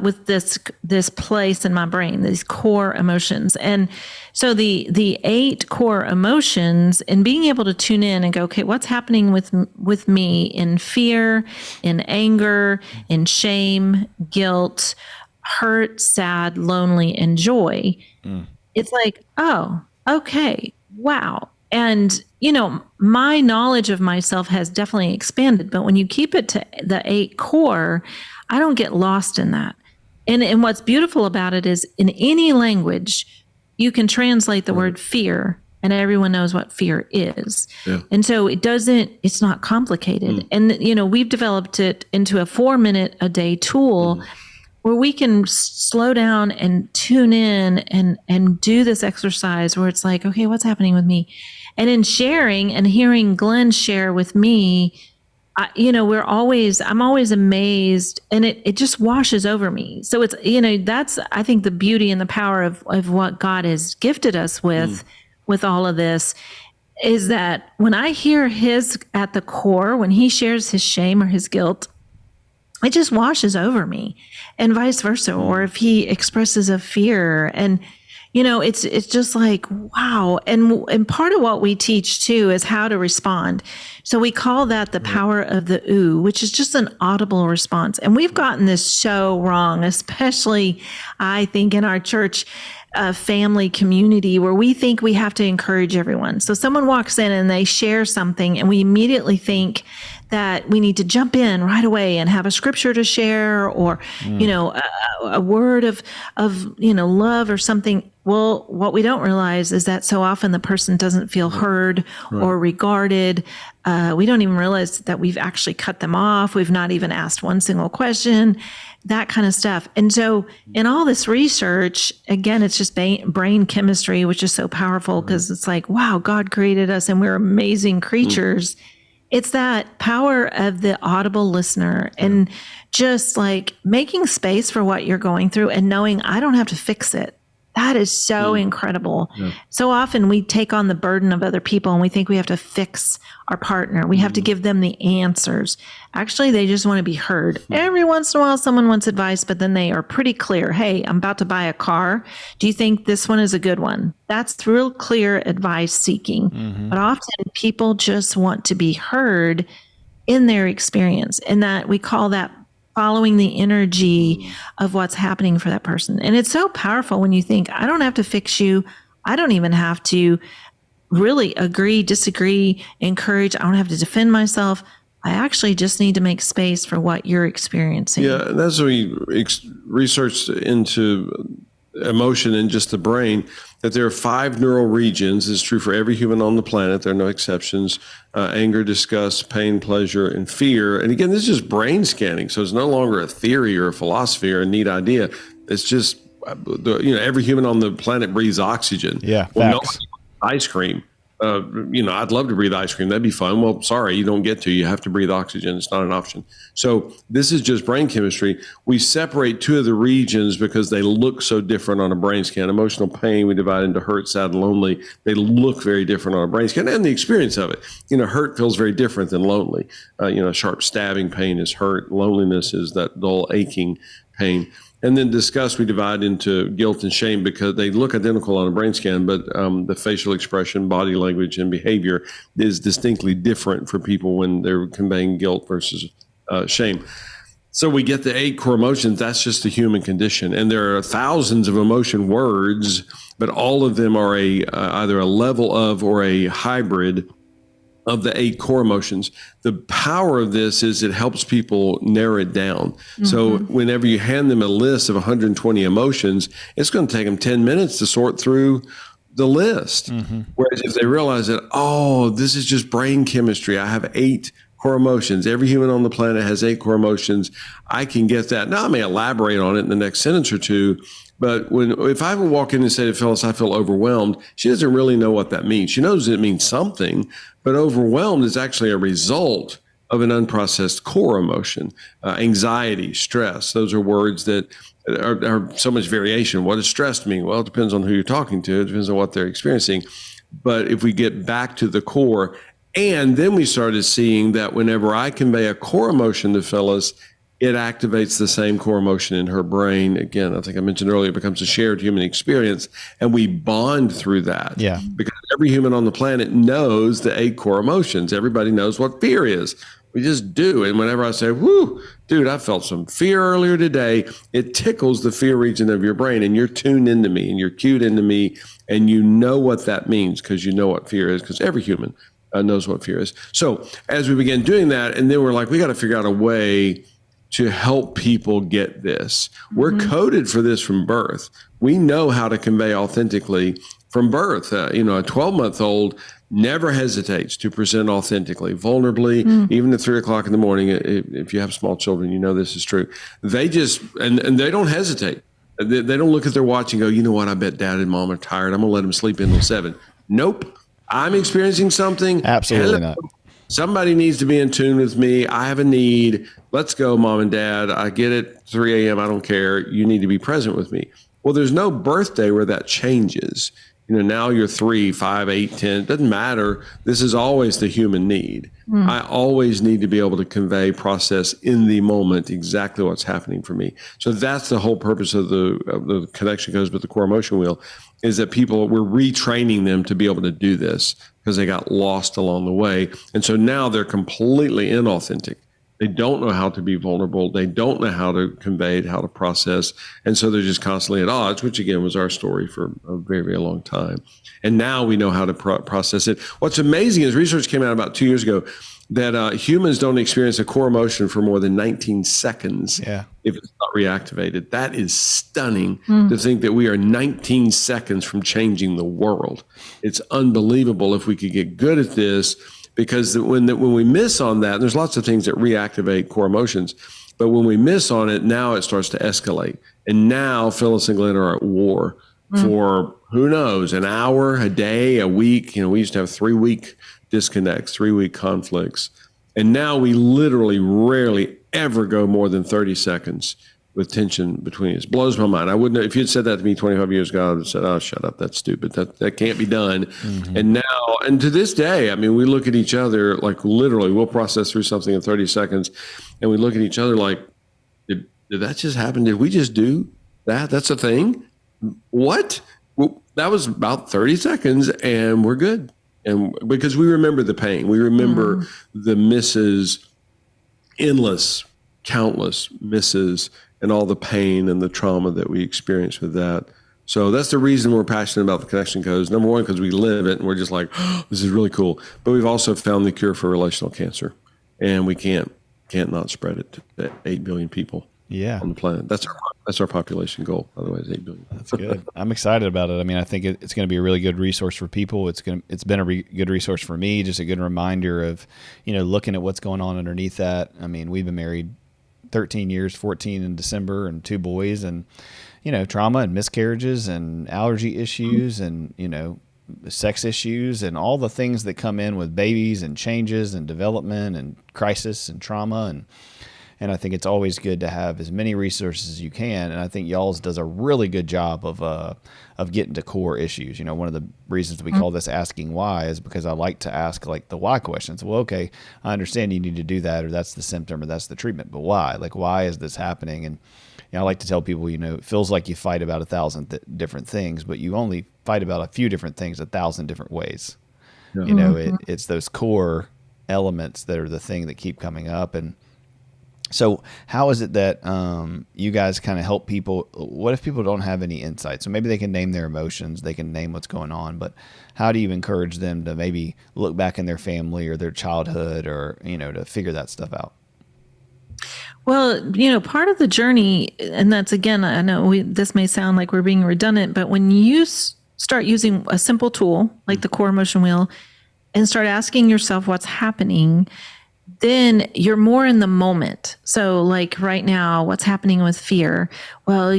with this place in my brain, these core emotions. And so the 8 core emotions, and being able to tune in and go, okay, what's happening with me in fear, in anger, in shame, guilt, hurt, sad, lonely, and joy. It's like, oh, okay, wow. And, my knowledge of myself has definitely expanded, but when you keep it to the 8 core, I don't get lost in that. And what's beautiful about it is in any language, you can translate the word fear and everyone knows what fear is. Yeah. And so it's not complicated. And, we've developed it into a 4-minute a day tool where we can slow down and tune in and do this exercise where it's like, okay, what's happening with me? And in sharing and hearing Glenn share with me, I'm always amazed, and it just washes over me. So it's, that's, I think, the beauty and the power of what God has gifted us with all of this, is that when I hear his at the core, when he shares his shame or his guilt, it just washes over me, and vice versa. Or if he expresses a fear, and it's just like, wow. And part of what we teach too is how to respond. So we call that the power of the ooh, which is just an audible response. And we've gotten this so wrong, especially I think in our church family community, where we think we have to encourage everyone. So someone walks in and they share something, and we immediately think that we need to jump in right away and have a scripture to share, or, a word of love or something. Well, what we don't realize is that so often the person doesn't feel heard or regarded. We don't even realize that we've actually cut them off. We've not even asked one single question, that kind of stuff. And so in all this research, again, it's just brain chemistry, which is so powerful, because it's like, wow, God created us and we're amazing creatures. It's that power of the audible listener, and just like making space for what you're going through and knowing I don't have to fix it. That is so incredible. Yeah. So often we take on the burden of other people and we think we have to fix our partner. We have to give them the answers. Actually, they just want to be heard. Every once in a while, someone wants advice, but then they are pretty clear. Hey, I'm about to buy a car. Do you think this one is a good one? That's real clear advice seeking. But often people just want to be heard in their experience. And that we call that following the energy of what's happening for that person. And it's so powerful when you think, I don't have to fix you. I don't even have to really agree, disagree, encourage. I don't have to defend myself. I actually just need to make space for what you're experiencing. Yeah, and that's when we researched into emotion in just the brain, that there are 5 neural regions. It's true for every human on the planet. There are no exceptions. Anger, disgust, pain, pleasure, and fear. And again, this is just brain scanning. So it's no longer a theory or a philosophy or a neat idea. It's just, every human on the planet breathes oxygen. Yeah, well, facts. No ice cream. I'd love to breathe ice cream. That'd be fun. Well, sorry, you don't get to. You have to breathe oxygen. It's not an option. So this is just brain chemistry. We separate 2 of the regions because they look so different on a brain scan. Emotional pain, we divide into hurt, sad, and lonely. They look very different on a brain scan, and the experience of it. Hurt feels very different than lonely. Sharp stabbing pain is hurt. Loneliness is that dull aching pain. And then disgust, we divide into guilt and shame because they look identical on a brain scan, but the facial expression, body language, and behavior is distinctly different for people when they're conveying guilt versus shame. So we get the 8 core emotions. That's just the human condition. And there are thousands of emotion words, but all of them are either a level of or a hybrid of the 8 core emotions. The power of this is it helps people narrow it down. So whenever you hand them a list of 120 emotions, it's going to take them 10 minutes to sort through the list. Whereas if they realize that, oh, this is just brain chemistry, I have 8 core emotions. Every human on the planet has 8 core emotions. I can get that. Now I may elaborate on it in the next sentence or two, but if I would walk in and say to Phyllis, I feel overwhelmed, she doesn't really know what that means. She knows it means something, but overwhelmed is actually a result of an unprocessed core emotion. Anxiety, stress, those are words that are so much variation. What does stress mean? Well, it depends on who you're talking to. It depends on what they're experiencing. But if we get back to the core, and then we started seeing that whenever I convey a core emotion to Phyllis, it activates the same core emotion in her brain. Again, I think I mentioned earlier, it becomes a shared human experience, and we bond through that. Yeah. Because every human on the planet knows the 8 core emotions. Everybody knows what fear is. We just do. And whenever I say, whoo, dude, I felt some fear earlier today, it tickles the fear region of your brain, and you're tuned into me and you're cued into me, and you know what that means because you know what fear is, because every human knows what fear is. So as we began doing that, and then we're like, we got to figure out a way to help people get this. We're coded for this from birth. We know how to convey authentically from birth. A 12-month-old never hesitates to present authentically, vulnerably, even at 3 o'clock in the morning. If you have small children, you know this is true. They just, and they don't hesitate. They don't look at their watch and go, you know what, I bet dad and mom are tired. I'm going to let them sleep until 7. Nope. I'm experiencing something. Absolutely not. Somebody needs to be in tune with me. I have a need. Let's go, mom and dad. I get it. 3 a.m. I don't care. You need to be present with me. Well, there's no birthday where that changes. Now you're 3, 5, 8, 10. It doesn't matter. This is always the human need. I always need to be able to convey, process in the moment exactly what's happening for me. So that's the whole purpose of the connection goes with the core emotion wheel, is that we're retraining them to be able to do this because they got lost along the way. And so now they're completely inauthentic. They don't know how to be vulnerable. They don't know how to convey it, how to process. And so they're just constantly at odds, which again was our story for a very, very long time. And now we know how to process it. What's amazing is research came out about 2 years ago that humans don't experience a core emotion for more than 19 seconds if it's not reactivated. That is stunning to think that we are 19 seconds from changing the world. It's unbelievable if we could get good at this. Because when we miss on that, there's lots of things that reactivate core emotions, but when we miss on it, now it starts to escalate. And now Phyllis and Glenn are at war for, who knows, an hour, a day, a week. We used to have 3-week disconnects, 3-week conflicts. And now we literally rarely ever go more than 30 seconds with tension between us. Blows my mind. I wouldn't, if you'd said that to me 25 years ago, I would have said, oh, shut up. That's stupid. That can't be done. And now, and to this day, I mean, we look at each other like literally we'll process through something in 30 seconds and we look at each other like, did that just happen? Did we just do that? That's a thing? What? Well, that was about 30 seconds and we're good. And because we remember the pain, we remember the misses, endless, countless misses, and all the pain and the trauma that we experience with that. So that's the reason we're passionate about the connection codes. Number one, because we live it and we're just like, oh, this is really cool. But we've also found the cure for relational cancer, and we can't not spread it to 8 billion people on the planet. That's our population goal. Otherwise, 8 billion. That's good. I'm excited about it. I mean, I think it's going to be a really good resource for people. It's been a good resource for me. Just a good reminder of, looking at what's going on underneath that. I mean, we've been married 13 years, 14 in December, and 2 boys, and, trauma and miscarriages and allergy issues and, sex issues and all the things that come in with babies and changes and development and crisis and trauma. And I think it's always good to have as many resources as you can. And I think y'all's does a really good job of getting to core issues. One of the reasons we call this asking why is because I like to ask like the why questions. Well, okay, I understand you need to do that, or that's the symptom, or that's the treatment, but why? Like, why is this happening? And I like to tell people, it feels like you fight about 1,000 different things, but you only fight about a few different things 1,000 different ways. Yeah. It's those core elements that are the thing that keep coming up. And So how is it that you guys kind of help people? What if people don't have any insight? So maybe they can name their emotions, they can name what's going on, but how do you encourage them to maybe look back in their family or their childhood, or, to figure that stuff out? Well, part of the journey, and that's, again, I know this may sound like we're being redundant, but when you start using a simple tool like the core emotion wheel and start asking yourself what's happening, then you're more in the moment. So like right now, what's happening with fear? Well,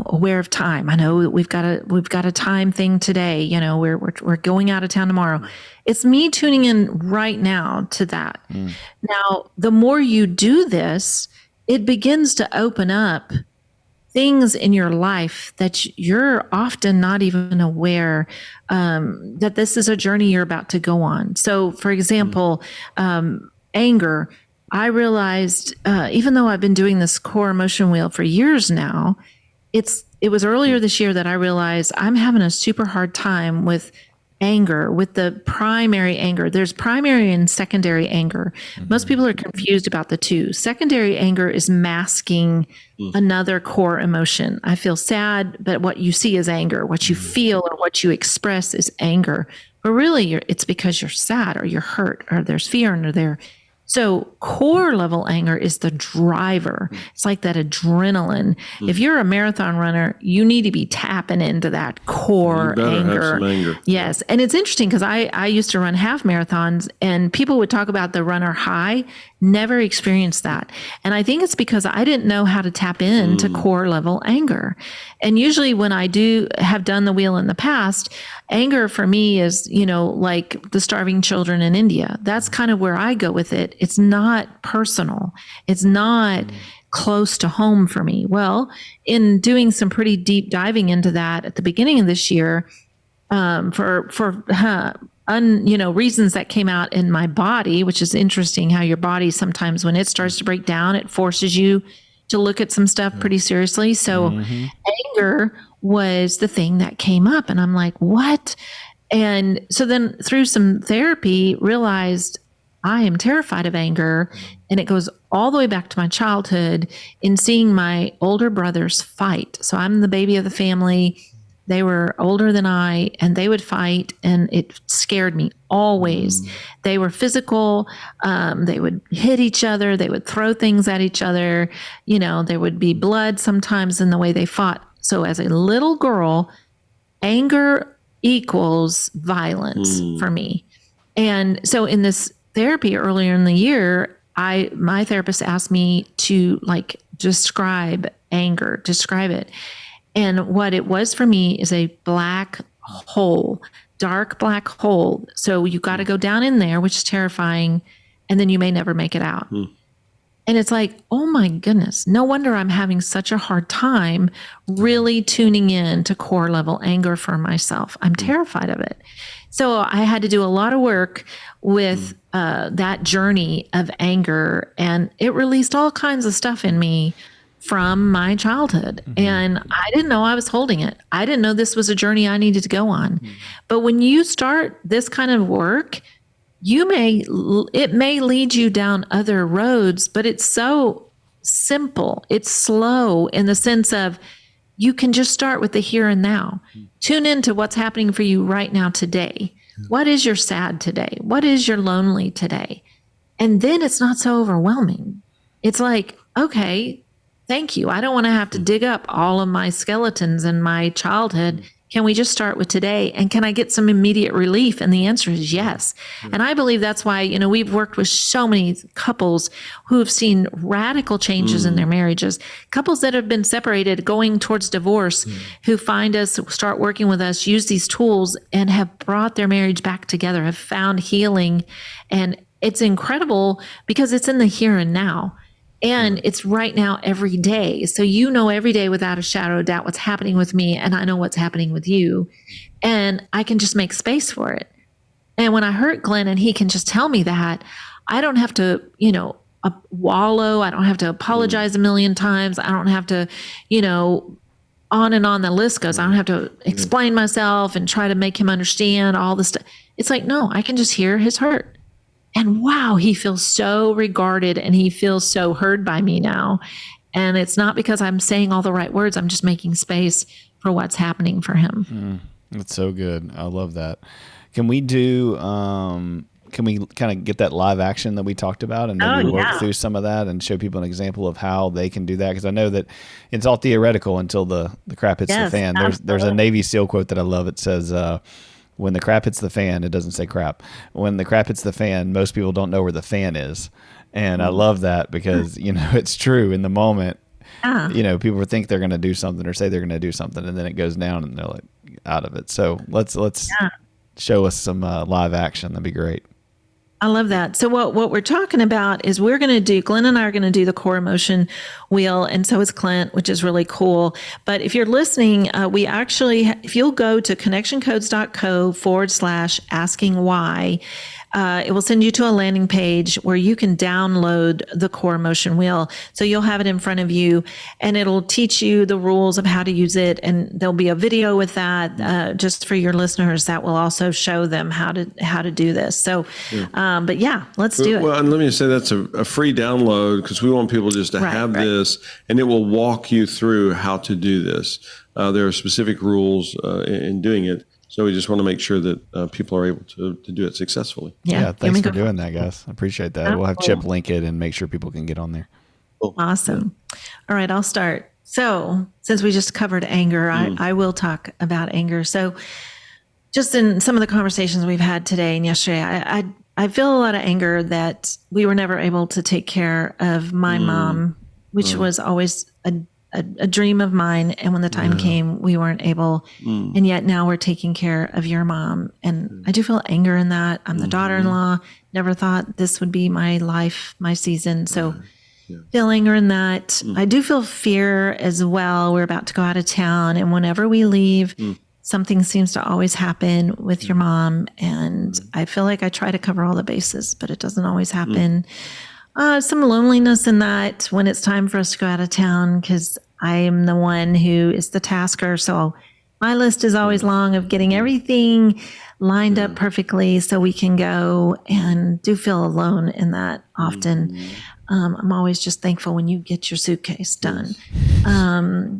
aware of time. I know we've got a time thing today. We're going out of town tomorrow. It's me tuning in right now to that. Now, the more you do this, it begins to open up things in your life that you're often not even aware that this is a journey you're about to go on. So, for example, anger. I realized, even though I've been doing this core emotion wheel for years now, it was earlier this year that I realized I'm having a super hard time with anger, with the primary anger. There's primary and secondary anger. Most people are confused about the two. Secondary anger is masking another core emotion. I feel sad, but what you see is anger. What you feel or what you express is anger. But really, it's because you're sad or you're hurt or there's fear under there. So core level anger is the driver. It's like that adrenaline. If you're a marathon runner, you need to be tapping into that core anger. Have some anger. Yes. And it's interesting because I used to run half marathons and people would talk about the runner high, never experienced that. And I think it's because I didn't know how to tap into core level anger. And usually when I have done the wheel in the past, anger for me is, like the starving children in India. That's kind of where I go with it. It's not personal. It's not close to home for me. Well, in doing some pretty deep diving into that at the beginning of this year, for reasons that came out in my body, which is interesting how your body sometimes when it starts to break down, it forces you to look at some stuff pretty seriously. So anger was the thing that came up and I'm like, what? And so then through some therapy realized I am terrified of anger. And it goes all the way back to my childhood in seeing my older brothers fight. So I'm the baby of the family. They were older than I, and they would fight, and it scared me always. They were physical. They would hit each other. They would throw things at each other. There would be blood sometimes in the way they fought. So as a little girl, anger equals violence for me. And so in this therapy earlier in the year, my therapist asked me to describe anger, describe it. And what it was for me is a black hole, dark black hole. So you got to go down in there, which is terrifying, and then you may never make it out. And it's like, oh my goodness, no wonder I'm having such a hard time really tuning in to core level anger for myself. I'm terrified of it. So I had to do a lot of work with that journey of anger, and it released all kinds of stuff in me from my childhood. And I didn't know I was holding it. I didn't know this was a journey I needed to go on. But when you start this kind of work, it may lead you down other roads, but it's so simple. It's slow in the sense of you can just start with the here and now. Tune into what's happening for you right now today. What is your sad today? What is your lonely today? And then it's not so overwhelming. It's like, okay, thank you. I don't want to have to dig up all of my skeletons in my childhood. Can we just start with today? And can I get some immediate relief? And the answer is yes. And I believe that's why, we've worked with so many couples who have seen radical changes in their marriages, couples that have been separated going towards divorce, who find us, start working with us, use these tools and have brought their marriage back together, have found healing. And it's incredible because it's in the here and now. And it's right now every day. So every day without a shadow of doubt what's happening with me, and I know what's happening with you. And I can just make space for it. And when I hurt Glenn and he can just tell me that, I don't have to, wallow. I don't have to apologize a million times. I don't have to, on and on the list goes. I don't have to explain myself and try to make him understand all this stuff. It's like, no, I can just hear his hurt. And wow, he feels so regarded and he feels so heard by me now. And it's not because I'm saying all the right words. I'm just making space for what's happening for him. That's so good. I love that. Can we do, can we kind of get that live action that we talked about and maybe work through some of that and show people an example of how they can do that? Because I know that it's all theoretical until the crap hits the fan. There's a Navy SEAL quote that I love. It says, when the crap hits the fan, it doesn't say crap. When the crap hits the fan, most people don't know where the fan is. And I love that because, it's true in the moment. People think they're going to do something or say they're going to do something, and then it goes down and they're like out of it. So let's show us some live action. That'd be great. I love that. So what we're talking about is Glenn and I are going to do the core emotion wheel. And so is Clint, which is really cool. But if you're listening, if you'll go to connectioncodes.co/asking why, it will send you to a landing page where you can download the core emotion wheel. So you'll have it in front of you and it'll teach you the rules of how to use it. And there'll be a video with that, just for your listeners that will also show them how to do this. So, but yeah, let's do it. Well, and let me say that's a free download because we want people just to have this, and it will walk you through how to do this. There are specific rules in doing it. So we just want to make sure that people are able to do it successfully. Yeah, thanks for doing that, guys. I appreciate that. We'll have Chip link it and make sure people can get on there. Cool. Awesome. All right, I'll start. So since we just covered anger, I will talk about anger. So just in some of the conversations we've had today and yesterday, I feel a lot of anger that we were never able to take care of my mom, which was always a dream of mine. And when the time came, we weren't able. And yet now we're taking care of your mom. And I do feel anger in that. I'm the daughter-in-law. Never thought this would be my life, my season. So feel anger in that. I do feel fear as well. We're about to go out of town. And whenever we leave, something seems to always happen with your mom. And I feel like I try to cover all the bases, but it doesn't always happen. Some loneliness in that when it's time for us to go out of town, because I am the one who is the tasker. So my list is always long of getting everything lined up perfectly so we can go, and do feel alone in that often. I'm always just thankful when you get your suitcase done. A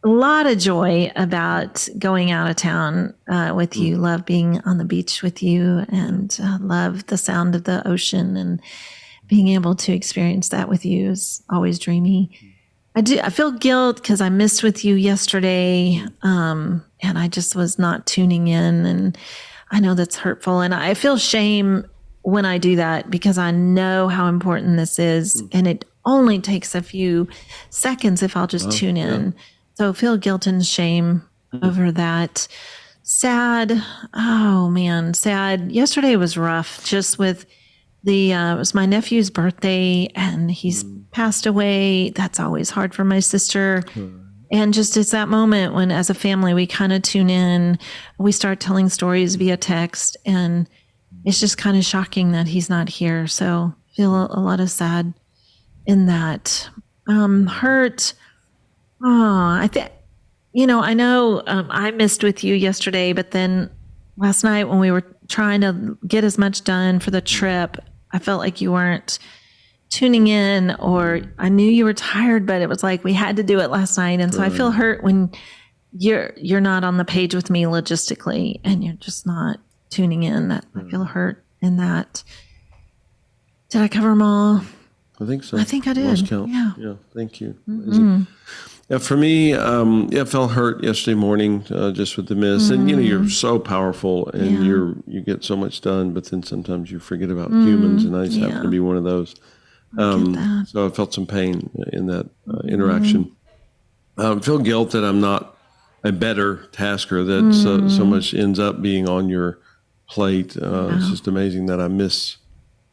lot of joy about going out of town with you. Love being on the beach with you, and love the sound of the ocean, and being able to experience that with you is always dreamy. I feel guilt because I missed with you yesterday, and I just was not tuning in, and I know that's hurtful. And I feel shame when I do that because I know how important this is, and it only takes a few seconds if I'll just tune in. So feel guilt and shame over that. Sad. Oh man, sad. Yesterday was rough, just with it was my nephew's birthday and he's passed away. That's always hard for my sister. And just it's that moment when as a family, we kind of tune in, we start telling stories via text, and it's just kind of shocking that he's not here. So feel a lot of sad in that. Hurt. I think, I know I missed with you yesterday, but then last night when we were trying to get as much done for the trip, I felt like you weren't tuning in, or I knew you were tired, but it was like we had to do it last night. And so I feel hurt when you're not on the page with me logistically and you're just not tuning in. That I feel hurt in that. Did I cover them all? I think so. I think I did. Yeah. Thank you. Yeah, for me, I felt hurt yesterday morning just with the miss. And, you're so powerful and you get so much done, but then sometimes you forget about humans, and I just happen to be one of those. So I felt some pain in that interaction. I feel guilt that I'm not a better tasker, that so much ends up being on your plate. It's just amazing that I miss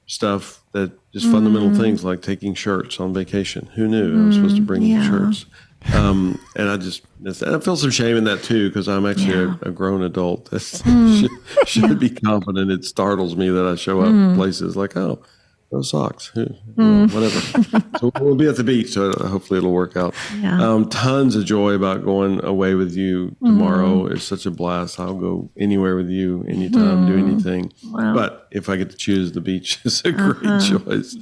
stuff, that just fundamental things like taking shirts on vacation. Who knew I was supposed to bring shirts? And I feel some shame in that too, because I'm actually a grown adult that should be confident. It startles me that I show up places like, oh, those socks, whatever. So we'll be at the beach, so hopefully it'll work out. Yeah. Tons of joy about going away with you tomorrow. It's such a blast. I'll go anywhere with you, anytime, do anything. Wow. But if I get to choose, the beach is a great choice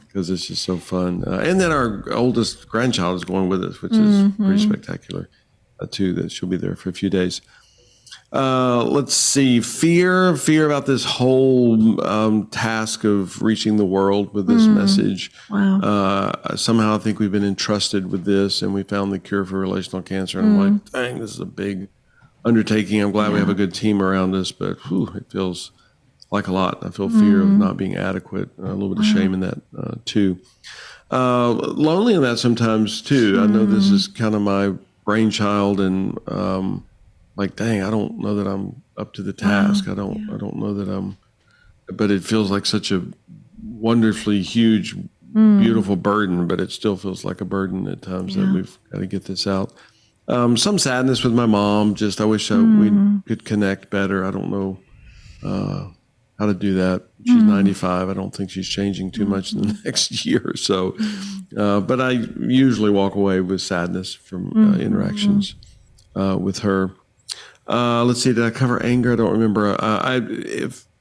because it's just so fun. And then our oldest grandchild is going with us, which is pretty spectacular, too, that she'll be there for a few days. Let's see. Fear about this whole task of reaching the world with this message. Wow. Somehow I think we've been entrusted with this, and we found the cure for relational cancer. And I'm like, dang, this is a big undertaking. I'm glad we have a good team around us, but it feels like a lot. I feel fear of not being adequate. A little bit of shame in that too. Lonely in that sometimes too. I know this is kind of my brainchild, and like, dang, I don't know that I'm up to the task. I don't know that but it feels like such a wonderfully huge, beautiful burden, but it still feels like a burden at times that we've got to get this out. Some sadness with my mom. Just, I wish we could connect better. I don't know how to do that. She's 95. I don't think she's changing too much in the next year or so. But I usually walk away with sadness from interactions with her. Let's see. Did I cover anger? I don't remember.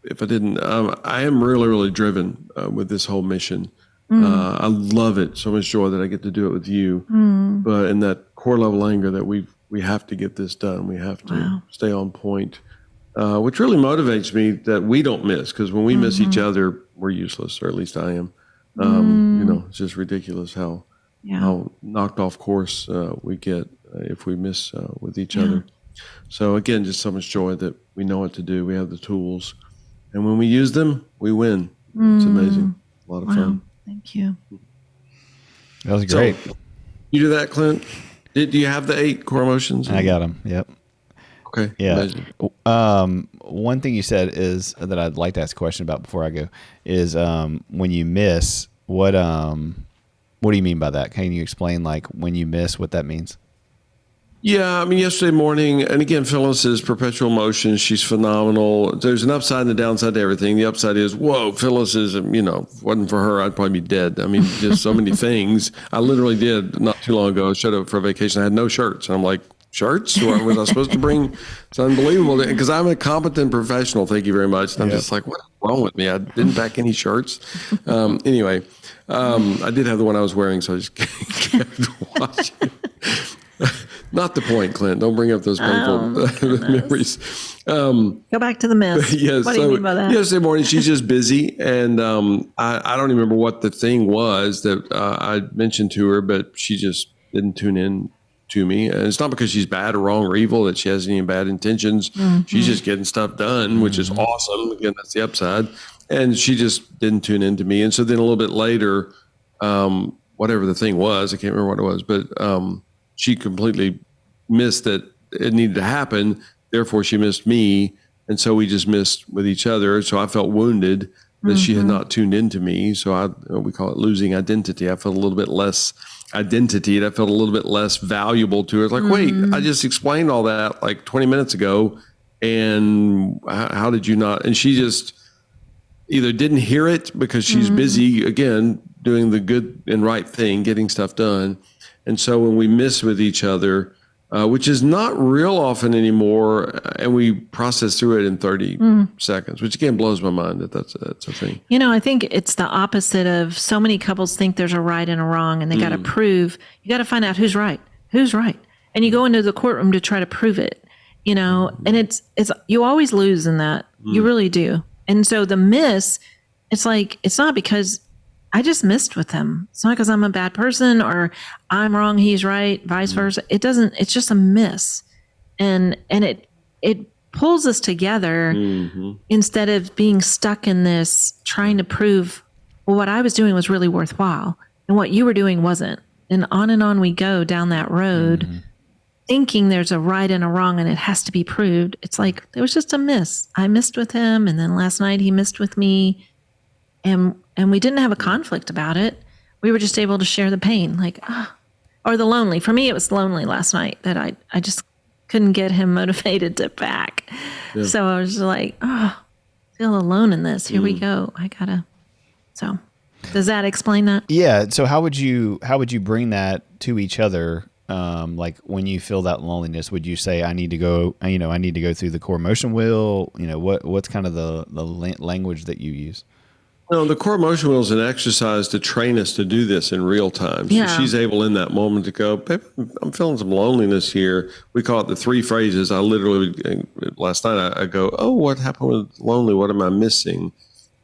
If I didn't, I am really, really driven with this whole mission. I love it. So much joy that I get to do it with you. But in that core level anger that we have to get this done. We have to stay on point, which really motivates me that we don't miss, because when we miss each other, we're useless, or at least I am. It's just ridiculous how knocked off course we get if we miss with each other. So again, just so much joy that we know what to do. We have the tools, and when we use them, we win. It's amazing. A lot of fun. Thank you. That was great. So, you do that, Clint? Do you have the 8 core emotions? I got them. Yep. Okay. Yeah. One thing you said is that I'd like to ask a question about before I go is when you miss, what do you mean by that? Can you explain, like, when you miss, what that means? Yeah, I mean, yesterday morning, and again, Phyllis is perpetual motion. She's phenomenal. There's an upside and a downside to everything. The upside is, whoa, Phyllis is, wasn't for her, I'd probably be dead. I mean, just so many things. I literally did not too long ago. I showed up for a vacation. I had no shirts. And I'm like, shirts? What was I supposed to bring? It's unbelievable. Because I'm a competent professional. Thank you very much. And I'm just like, what's wrong with me? I didn't pack any shirts. Anyway, I did have the one I was wearing, so I just kept watching. Not the point, Clint. Don't bring up those painful memories. Go back to the myth. Yes. What do you mean by that? Yesterday morning, she's just busy. And I don't remember what the thing was that I mentioned to her, but she just didn't tune in to me. And it's not because she's bad or wrong or evil, that she has any bad intentions. She's just getting stuff done, which is awesome. Again, that's the upside. And she just didn't tune in to me. And so then a little bit later, whatever the thing was, I can't remember what it was, but she completely missed that it needed to happen. Therefore, she missed me. And so we just missed with each other. So I felt wounded that she had not tuned into me. So we call it losing identity. I felt a little bit less identity, and I felt a little bit less valuable to her. It's like, wait, I just explained all that like 20 minutes ago. And how did you not? And she just either didn't hear it because she's busy, again, doing the good and right thing, getting stuff done. And so when we miss with each other, which is not real often anymore, and we process through it in 30 seconds, which again blows my mind that's a thing. I think it's the opposite of so many couples think there's a right and a wrong, and they got to prove, you got to find out who's right. And you go into the courtroom to try to prove it, and it's you always lose in that. You really do. And so the miss, it's like, it's not because I just missed with him. It's not because I'm a bad person or I'm wrong, he's right, vice versa. It's just a miss. And it pulls us together instead of being stuck in this trying to prove, well, what I was doing was really worthwhile and what you were doing wasn't. And on we go down that road thinking there's a right and a wrong and it has to be proved. It's like, there was just a miss. I missed with him. And then last night he missed with me. And we didn't have a conflict about it. We were just able to share the pain, or the lonely. For me, it was lonely last night that I just couldn't get him motivated to back. Yeah. So I was like, I feel alone in this. Here we go. So Does that explain that? Yeah. So how would you bring that to each other? Like when you feel that loneliness, would you say, I need to go through the core emotion wheel? What's kind of the language that you use? No, the core emotion wheel is an exercise to train us to do this in real time. So Yeah. she's able in that moment to go, babe, I'm feeling some loneliness here. We call it the 3 phrases. I literally, last night, I go, oh, what happened with lonely? What am I missing?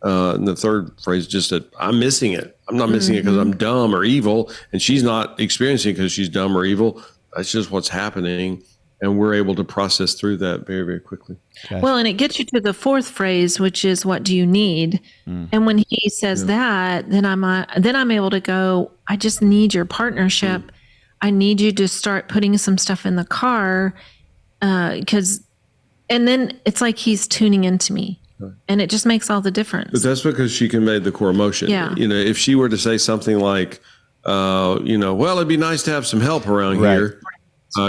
And the third phrase, just that I'm missing it. I'm not missing it because I'm dumb or evil. And she's not experiencing it because she's dumb or evil. That's just what's happening. And we're able to process through that very, very quickly. Gotcha. Well, and it gets you to the 4th phrase, which is, what do you need? And when he says that, then I'm able to go, I just need your partnership. I need you to start putting some stuff in the car. And then it's like he's tuning into me. And it just makes all the difference. But that's because she conveyed the core emotion. Yeah. If she were to say something like, well, it'd be nice to have some help around here.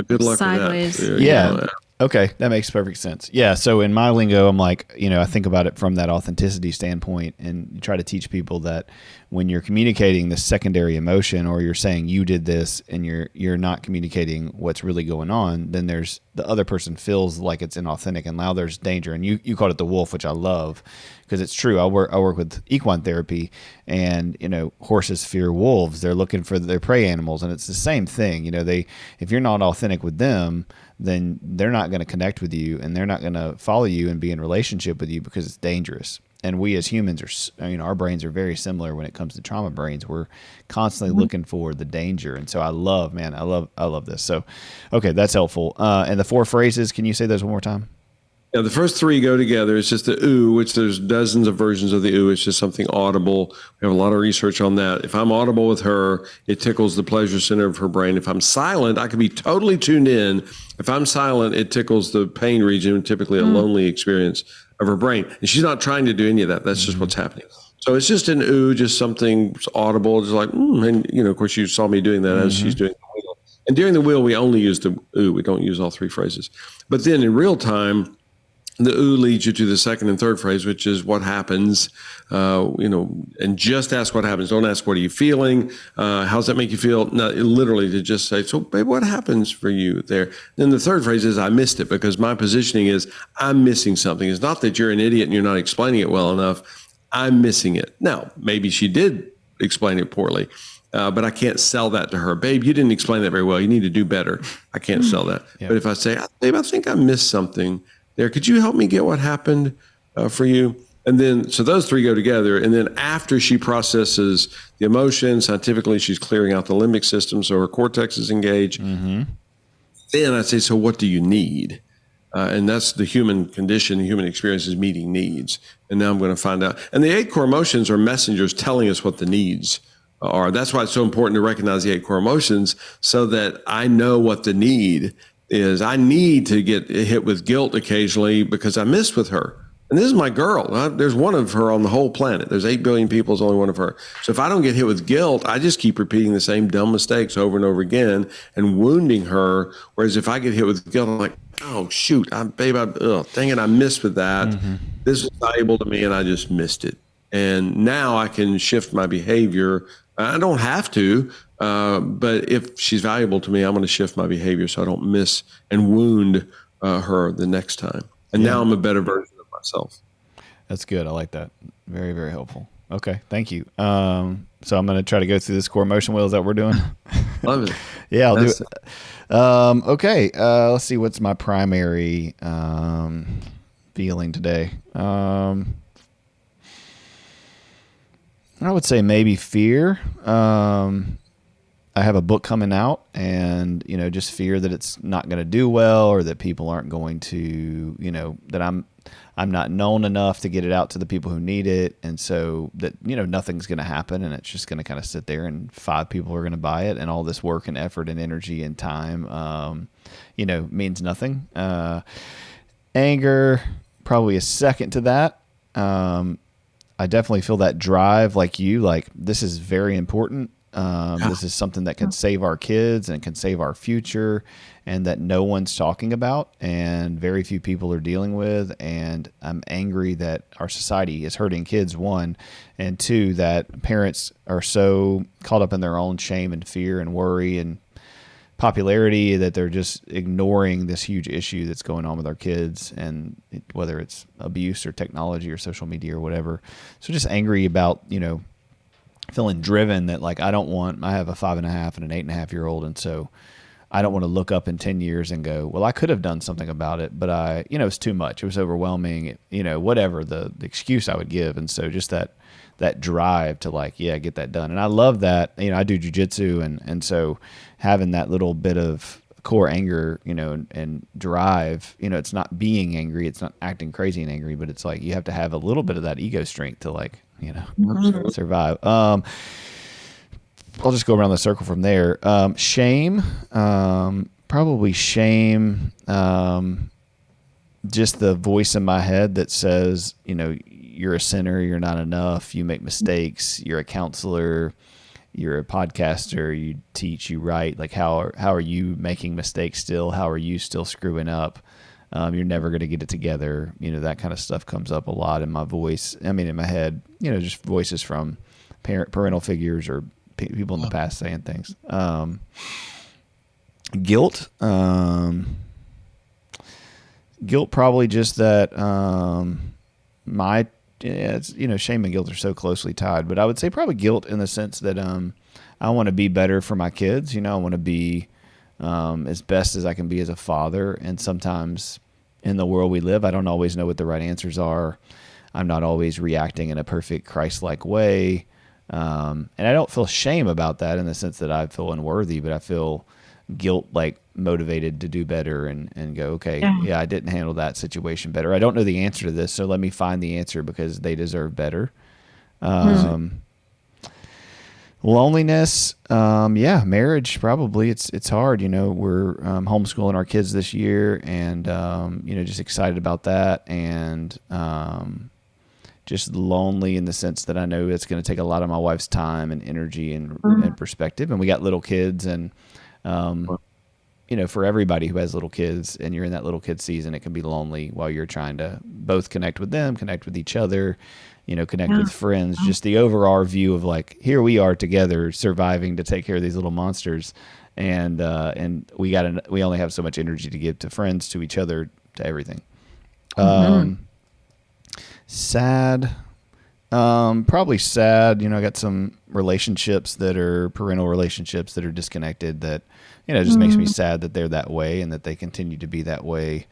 Good luck Sideways. with that. Yeah. Okay. That makes perfect sense. Yeah. So in my lingo, I'm like, I think about it from that authenticity standpoint, and you try to teach people that when you're communicating the secondary emotion, or you're saying you did this and you're not communicating what's really going on, then there's the other person feels like it's inauthentic, and now there's danger. And you called it the wolf, which I love, because it's true. I work with equine therapy, and horses fear wolves. They're looking for their prey animals, and it's the same thing. If you're not authentic with them, then they're not going to connect with you, and they're not going to follow you and be in relationship with you because it's dangerous. And we as humans our brains are very similar when it comes to trauma brains. We're constantly looking for the danger. And so I love this. So, okay, that's helpful. And the 4 phrases, can you say those one more time? Yeah, the first 3 go together. It's just the ooh, which there's dozens of versions of the ooh. It's just something audible. We have a lot of research on that. If I'm audible with her, it tickles the pleasure center of her brain. If I'm silent, I can be totally tuned in. If I'm silent, it tickles the pain region, typically a lonely experience of her brain. And she's not trying to do any of that. That's just what's happening. So it's just an ooh, just something audible, just like, and of course you saw me doing that as she's doing the wheel. And during the wheel, we only use the ooh. We don't use all 3 phrases. But then in real time, the ooh leads you to the 2nd and 3rd phrase, which is what happens, and just ask what happens. Don't ask, what are you feeling? How does that make you feel? No, literally to just say, so babe, what happens for you there? Then the 3rd phrase is, I missed it, because my positioning is, I'm missing something. It's not that you're an idiot and you're not explaining it well enough. I'm missing it. Now, maybe she did explain it poorly. But I can't sell that to her. Babe, you didn't explain that very well. You need to do better. I can't sell that. Yeah. But if I say, babe, I think I missed something there. Could you help me get what happened for you? And then, so those 3 go together. And then after she processes the emotion, scientifically, she's clearing out the limbic system, so her cortex is engaged. Then I say, so what do you need? And that's the human condition, the human experience is meeting needs. And now I'm going to find out. And the 8 core emotions are messengers telling us what the needs are. That's why it's so important to recognize the 8 core emotions, so that I know what the need is. I need to get hit with guilt occasionally because I missed with her. And this is my girl. There's one of her on the whole planet. There's 8 billion people. There's only one of her. So if I don't get hit with guilt, I just keep repeating the same dumb mistakes over and over again and wounding her. Whereas if I get hit with guilt, I'm like, oh, shoot, dang it, I missed with that. This is valuable to me, and I just missed it. And now I can shift my behavior. I don't have to, but if she's valuable to me, I'm going to shift my behavior so I don't miss and wound her the next time. And now I'm a better version of myself. That's good. I like that. Very, very helpful. Okay. Thank you. So I'm going to try to go through this core emotion wheel. Is that what we're doing? Love it. Yeah, I'll do it. Okay. Let's see. What's my primary feeling today? I would say maybe fear. I have a book coming out, and just fear that it's not going to do well, or that people aren't going to, that I'm not known enough to get it out to the people who need it, and so that nothing's going to happen, and it's just going to kind of sit there, and 5 people are going to buy it, and all this work and effort and energy and time, means nothing. Anger, probably a second to that. I definitely feel that drive, like this is very important. This is something that can save our kids and can save our future, and that no one's talking about and very few people are dealing with. And I'm angry that our society is hurting kids, one, and two, that parents are so caught up in their own shame and fear and worry and popularity that they're just ignoring this huge issue that's going on with our kids, and whether it's abuse or technology or social media or whatever. So just angry about, feeling driven that like, I have a 5.5 and an 8.5-year-old. And so I don't want to look up in 10 years and go, well, I could have done something about it, but it's too much. It was overwhelming, whatever the excuse I would give. And so just that drive to like, get that done. And I love that, I do jujitsu. And so having that little bit of core anger, and drive, it's not being angry, it's not acting crazy and angry, but it's like, you have to have a little bit of that ego strength to like, survive. I'll just go around the circle from there. Shame, probably shame. Just the voice in my head that says, you're a sinner, you're not enough, you make mistakes, you're a counselor, you're a podcaster, you teach, you write. Like, how are you making mistakes still? How are you still screwing up? You're never going to get it together. That kind of stuff comes up a lot in my voice. In my head, just voices from parental figures or people in the past saying things. Guilt. Guilt, probably just that shame and guilt are so closely tied. But I would say probably guilt in the sense that I want to be better for my kids. I want to be as best as I can be as a father. And sometimes in the world we live, I don't always know what the right answers are. I'm not always reacting in a perfect Christ-like way. And I don't feel shame about that in the sense that I feel unworthy, but I feel guilt, like motivated to do better and go, okay, I didn't handle that situation better. I don't know the answer to this, so let me find the answer because they deserve better. Loneliness, marriage, probably. It's hard. We're homeschooling our kids this year, and just excited about that, and just lonely in the sense that I know it's going to take a lot of my wife's time and energy and perspective. And we got little kids, and for everybody who has little kids and you're in that little kid season, it can be lonely while you're trying to both connect with them, connect with each other, connect with friends. Just the overall view of like, here we are together surviving to take care of these little monsters. And we only have so much energy to give to friends, to each other, to everything. Sad. Probably sad. I got some relationships that are parental relationships that are disconnected that, just makes me sad that they're that way and that they continue to be that way,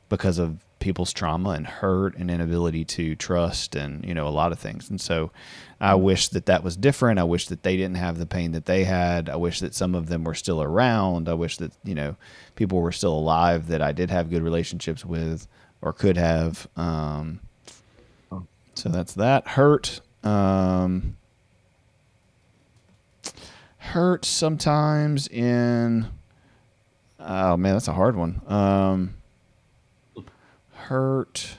because of people's trauma and hurt and inability to trust and, a lot of things. And so I wish that was different. I wish that they didn't have the pain that they had. I wish that some of them were still around. I wish that, people were still alive that I did have good relationships with or could have. So that's that. Hurt. Hurt sometimes in, oh man, that's a hard one. Hurt.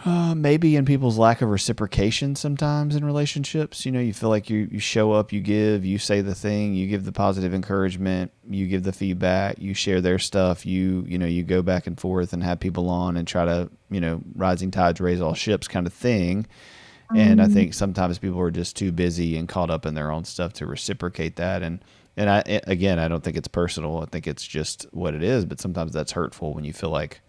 Maybe in people's lack of reciprocation sometimes in relationships. You feel like you show up, you give, you say the thing, you give the positive encouragement, you give the feedback, you share their stuff, you go back and forth and have people on and try to, rising tides raise all ships kind of thing. And I think sometimes people are just too busy and caught up in their own stuff to reciprocate that. And I don't think it's personal. I think it's just what it is. But sometimes that's hurtful when you feel like,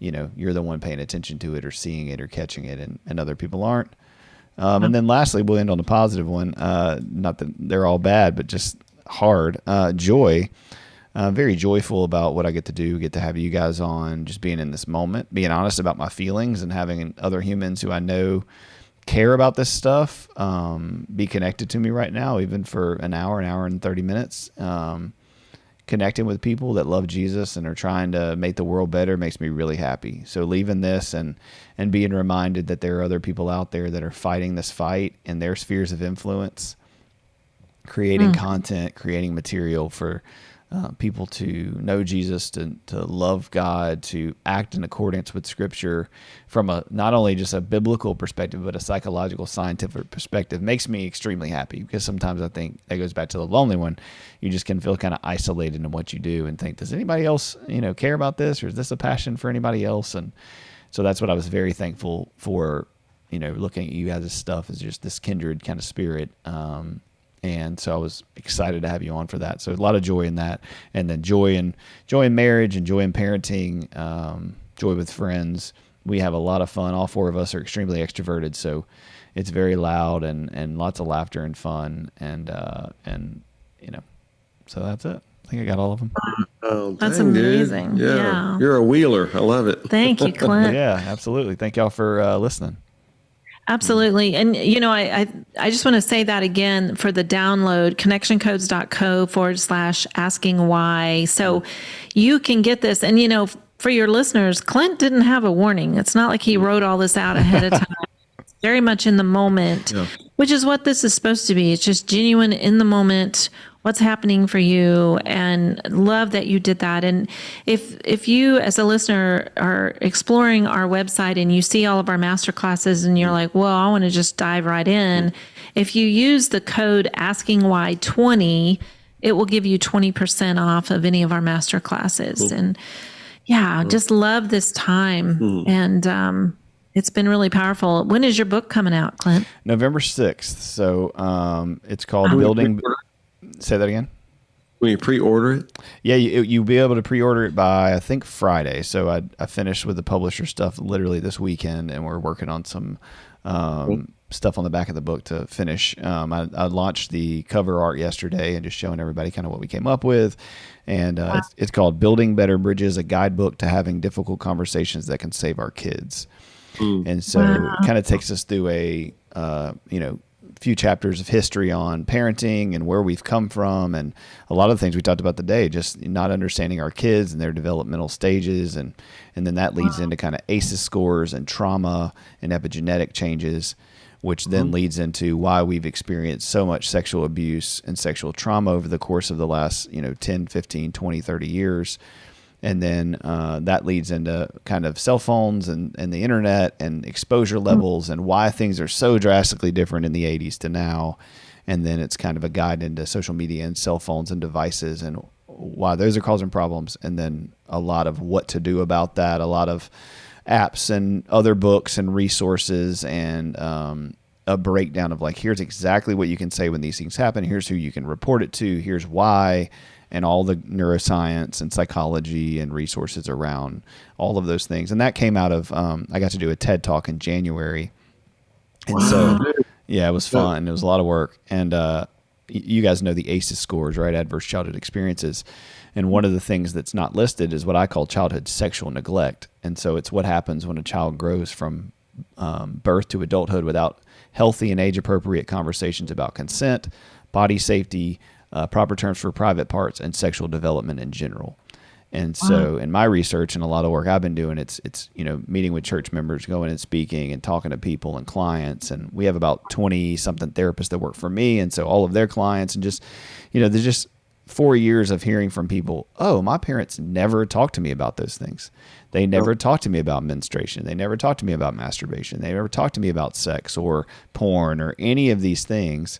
you're the one paying attention to it or seeing it or catching it, and other people aren't. And then lastly, we'll end on the positive one. Not that they're all bad, but just hard. Joy. Very joyful about what I get to have you guys on, just being in this moment, being honest about my feelings, and having other humans who I know care about this stuff, be connected to me right now, even for an hour and 30 minutes. Connecting with people that love Jesus and are trying to make the world better makes me really happy. So leaving this and being reminded that there are other people out there that are fighting this fight in their spheres of influence, creating content, creating material for people to know Jesus, to love God, to act in accordance with Scripture from a not only just a biblical perspective, but a psychological, scientific perspective makes me extremely happy, because sometimes I think that goes back to the lonely one. You just can feel kind of isolated in what you do and think, does anybody else, care about this, or is this a passion for anybody else? And so that's what I was very thankful for, looking at you guys' stuff, is just this kindred kind of spirit. And so I was excited to have you on for that. So a lot of joy in that, and then joy in marriage, and joy in parenting, joy with friends. We have a lot of fun. All four of us are extremely extroverted, so it's very loud and lots of laughter and fun. And so that's it. I think I got all of them. Oh, That's dang, amazing. Dude. Yeah. You're a wheeler. I love it. Thank you, Clint. Yeah, absolutely. Thank y'all for listening. Absolutely. And, I just want to say that again for the download, connectioncodes.co/asking why. So you can get this. And, for your listeners, Clint didn't have a warning. It's not like he wrote all this out ahead of time. It's very much in the moment, which is what this is supposed to be. It's just genuine in the moment, what's happening for you, and love that you did that. And if you as a listener are exploring our website and you see all of our master classes and you're like, well, I want to just dive right in. If you use the code AskingWhy20, it will give you 20% off of any of our master classes. Cool. And just love this time. And, it's been really powerful. When is your book coming out, Clint? November 6th. So it's called Building. Say that again. Will you pre-order it? Yeah, you'll be able to pre-order it by, I think, Friday. So I finished with the publisher stuff literally this weekend, and we're working on some stuff on the back of the book to finish. I launched the cover art yesterday and just showing everybody kind of what we came up with. And it's called Building Better Bridges, a guidebook to having difficult conversations that can save our kids. And so it kind of takes us through a, few chapters of history on parenting and where we've come from, and a lot of the things we talked about today, just not understanding our kids and their developmental stages. And then that leads into kind of ACEs scores and trauma and epigenetic changes, which then leads into why we've experienced so much sexual abuse and sexual trauma over the course of the last, 10, 15, 20, 30 years. And then that leads into kind of cell phones and the internet and exposure levels and why things are so drastically different in the 80s to now. And then it's kind of a guide into social media and cell phones and devices and why those are causing problems. And then a lot of what to do about that, a lot of apps and other books and resources, and a breakdown of like, here's exactly what you can say when these things happen. Here's who you can report it to. Here's why. And all the neuroscience and psychology and resources around all of those things. And that came out of, I got to do a TED Talk in January. And so, it was fun. It was a lot of work. And you guys know the ACEs scores, right? Adverse childhood experiences. And one of the things that's not listed is what I call childhood sexual neglect. And so it's what happens when a child grows from birth to adulthood without healthy and age-appropriate conversations about consent, body safety, proper terms for private parts, and sexual development in general. And so in my research and a lot of work I've been doing, it's meeting with church members, going and speaking and talking to people and clients. And we have about 20 something therapists that work for me. And so all of their clients, and just, there's just 4 years of hearing from people, oh, my parents never talked to me about those things. They never talked to me about menstruation. They never talked to me about masturbation. They never talked to me about sex or porn or any of these things.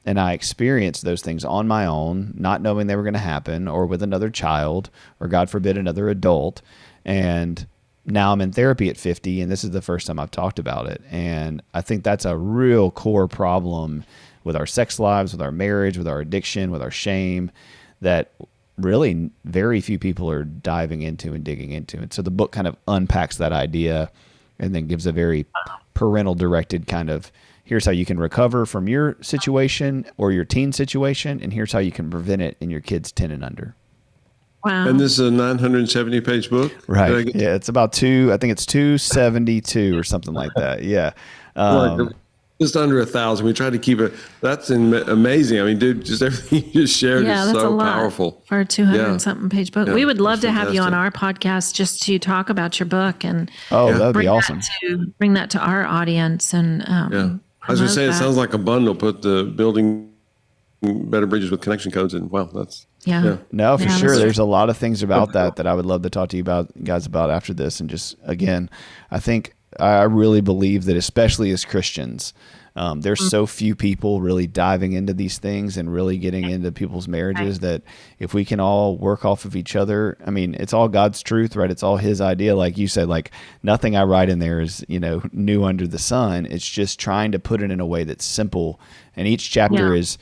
And I experienced those things on my own, not knowing they were going to happen, or with another child, or God forbid, another adult. And now I'm in therapy at 50, and this is the first time I've talked about it. And I think that's a real core problem with our sex lives, with our marriage, with our addiction, with our shame, that really very few people are diving into and digging into. And so the book kind of unpacks that idea and then gives a very parental directed kind of, here's how you can recover from your situation or your teen situation, and here's how you can prevent it in your kids 10 and under. Wow. And this is a 970-page book? Right. Yeah, it's about I think it's 272 or something like that. Yeah. Just under 1,000. We try to keep it. That's amazing. I mean, dude, just everything you just shared is that's so a lot powerful. For a 200-something page book. Yeah, we would love to have you on fantastic. our podcast just to talk about your book and that would be awesome. bring that to our audience. And I was going to say, it sounds like a bundle. Put the Building better bridges with connection codes. And wow, that's Yeah. No, for Yeah, sure. that's There's a lot of things about that I would love to talk to you guys about after this. And just, again, I think I really believe that, especially as Christians, there's so few people really diving into these things and really getting into people's marriages, that if we can all work off of each other, I mean, it's all God's truth, right? It's all his idea. Like you said, like nothing I write in there is, new under the sun. It's just trying to put it in a way that's simple. And each chapter is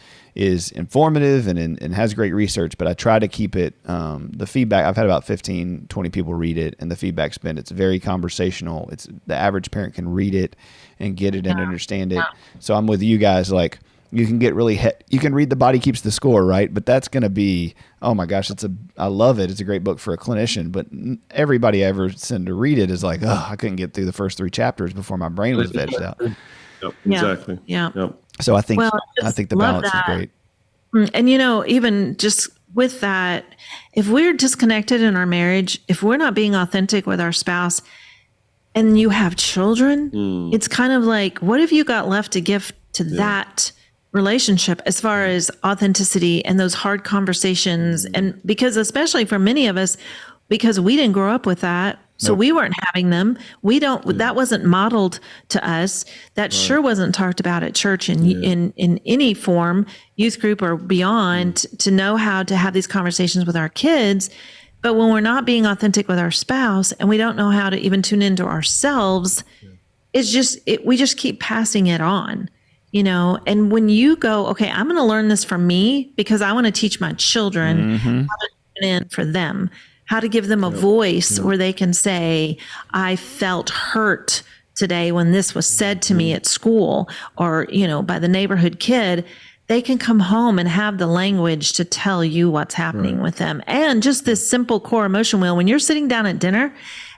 informative and has great research, but I try to keep it, the feedback, I've had about 15, 20 people read it, and the feedback's been, it's very conversational. It's the average parent can read it and get it and understand it. So I'm with you guys. Like, you can get really, you can read The Body Keeps the Score, right? But that's going to be, oh my gosh, I love it. It's a great book for a clinician, but everybody I ever send to read it is like, oh, I couldn't get through the first 3 chapters before my brain was vegged out. Yep, exactly. Yeah. Yep. So I think the balance is great. And, even just with that, if we're disconnected in our marriage, if we're not being authentic with our spouse and you have children, it's kind of like, what have you got left to give to that relationship as far as authenticity and those hard conversations? And because especially for many of us, because we didn't grow up with that. So we weren't having them. That wasn't modeled to us. That sure wasn't talked about at church in any form, youth group or beyond, to know how to have these conversations with our kids. But when we're not being authentic with our spouse and we don't know how to even tune into ourselves, we just keep passing it on, and when you go, okay, I'm going to learn this from me because I want to teach my children how to tune in for them, how to give them a voice where they can say, I felt hurt today when this was said to me at school or, by the neighborhood kid. They can come home and have the language to tell you what's happening with them. And just this simple core emotion wheel, when you're sitting down at dinner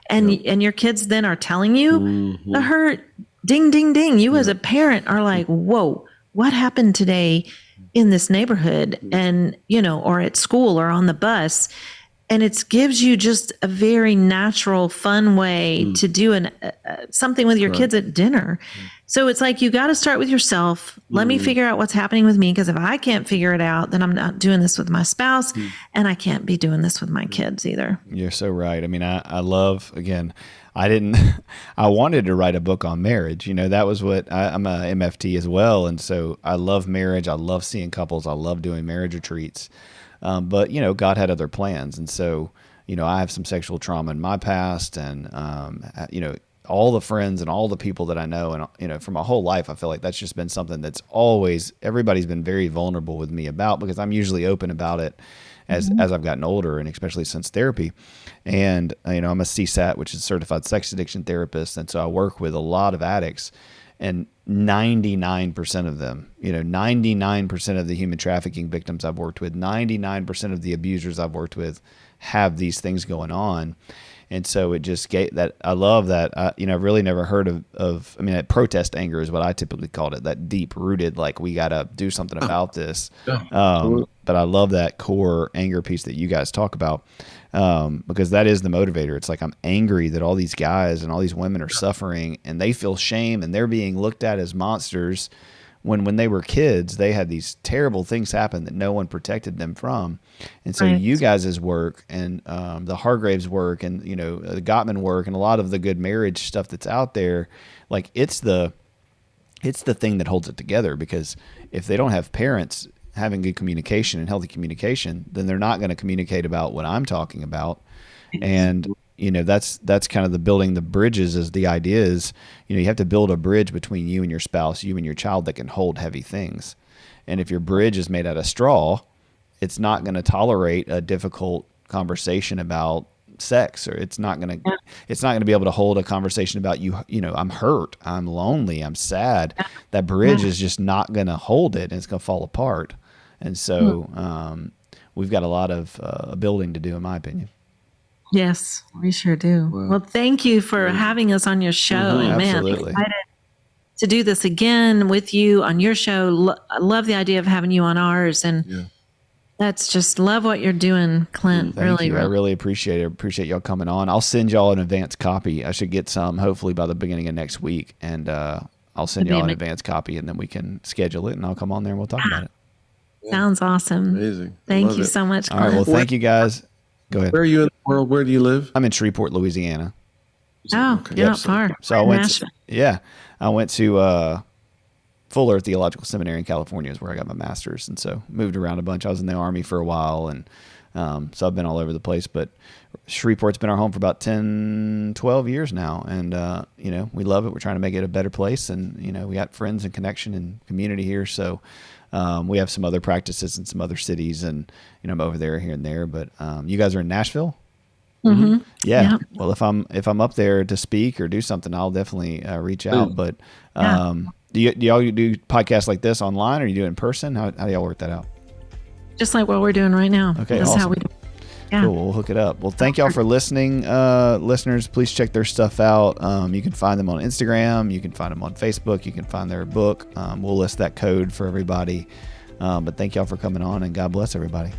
and your kids then are telling you the hurt, ding, ding, ding. You as a parent are like, whoa, what happened today in this neighborhood and, or at school or on the bus? And it gives you just a very natural, fun way to do something with your kids at dinner. So it's like, you got to start with yourself. Let me figure out what's happening with me. Because if I can't figure it out, then I'm not doing this with my spouse and I can't be doing this with my kids either. You're so right. I mean, I love, again, I wanted to write a book on marriage. That was what I'm a MFT as well. And so I love marriage. I love seeing couples. I love doing marriage retreats. But, God had other plans. And so, I have some sexual trauma in my past and, all the friends and all the people that I know and, for my whole life, I feel like that's just been something that's everybody's been very vulnerable with me about, because I'm usually open about it as I've gotten older, and especially since therapy. And, I'm a CSAT, which is certified sex addiction therapist. And so I work with a lot of addicts, and 99% of them, 99% of the human trafficking victims I've worked with, 99% of the abusers I've worked with have these things going on. And so it just that I love that. I've really never heard of protest anger is what I typically called it, that deep rooted, like, we got to do something about this. But I love that core anger piece that you guys talk about, because that is the motivator. It's like, I'm angry that all these guys and all these women are suffering and they feel shame and they're being looked at as monsters when they were kids. They had these terrible things happen that no one protected them from. And so you guys' work and the Hargraves work and, the Gottman work and a lot of the good marriage stuff that's out there, like, it's the thing that holds it together, because if they don't have parents having good communication and healthy communication, then they're not going to communicate about what I'm talking about. And, that's kind of the building the bridges, is the idea is, you have to build a bridge between you and your spouse, you and your child, that can hold heavy things. And if your bridge is made out of straw, it's not going to tolerate a difficult conversation about sex, or it's not going to be able to hold a conversation about I'm hurt, I'm lonely, I'm sad. That bridge is just not going to hold it, and it's going to fall apart. And so we've got a lot of building to do, in my opinion. Yes, we sure do. Wow. Well, thank you for having us on your show. And man, I'm excited to do this again with you on your show. I love the idea of having you on ours. And that's just, love what you're doing, Clint. Thank you. I really appreciate it. I appreciate y'all coming on. I'll send y'all an advance copy. I should get some hopefully by the beginning of next week. And I'll send y'all an advance copy, and then we can schedule it, and I'll come on there and we'll talk about it. Sounds awesome. Amazing. Thank you so much, All right. Clint. Well, thank you guys. Go ahead. Where are you in the world? Where do you live? I'm in Shreveport, Louisiana. Oh, Okay. you're not far. So I went Nashville. I went to Fuller Theological Seminary in California is where I got my master's. And so moved around a bunch. I was in the Army for a while. And so I've been all over the place. But Shreveport's been our home for about 10, 12 years now. And, you know, we love it. We're trying to make it a better place. And, you know, we got friends and connection and community here. So we have some other practices in some other cities. And, you know, I'm over there, here and there. But you guys are in Nashville? Mm-hmm. Yeah. Yep. Well, if I'm up there to speak or do something, I'll definitely reach out. But do y'all do podcasts like this online, or you do it in person? How do y'all work that out? Just like what we're doing right now. Okay, That's awesome. how we do. Yeah. Cool. We'll hook it up. Well, thank y'all for listening, listeners. Please check their stuff out. You can find them on Instagram. You can find them on Facebook. You can find their book. We'll list that code for everybody. But thank y'all for coming on, and God bless everybody.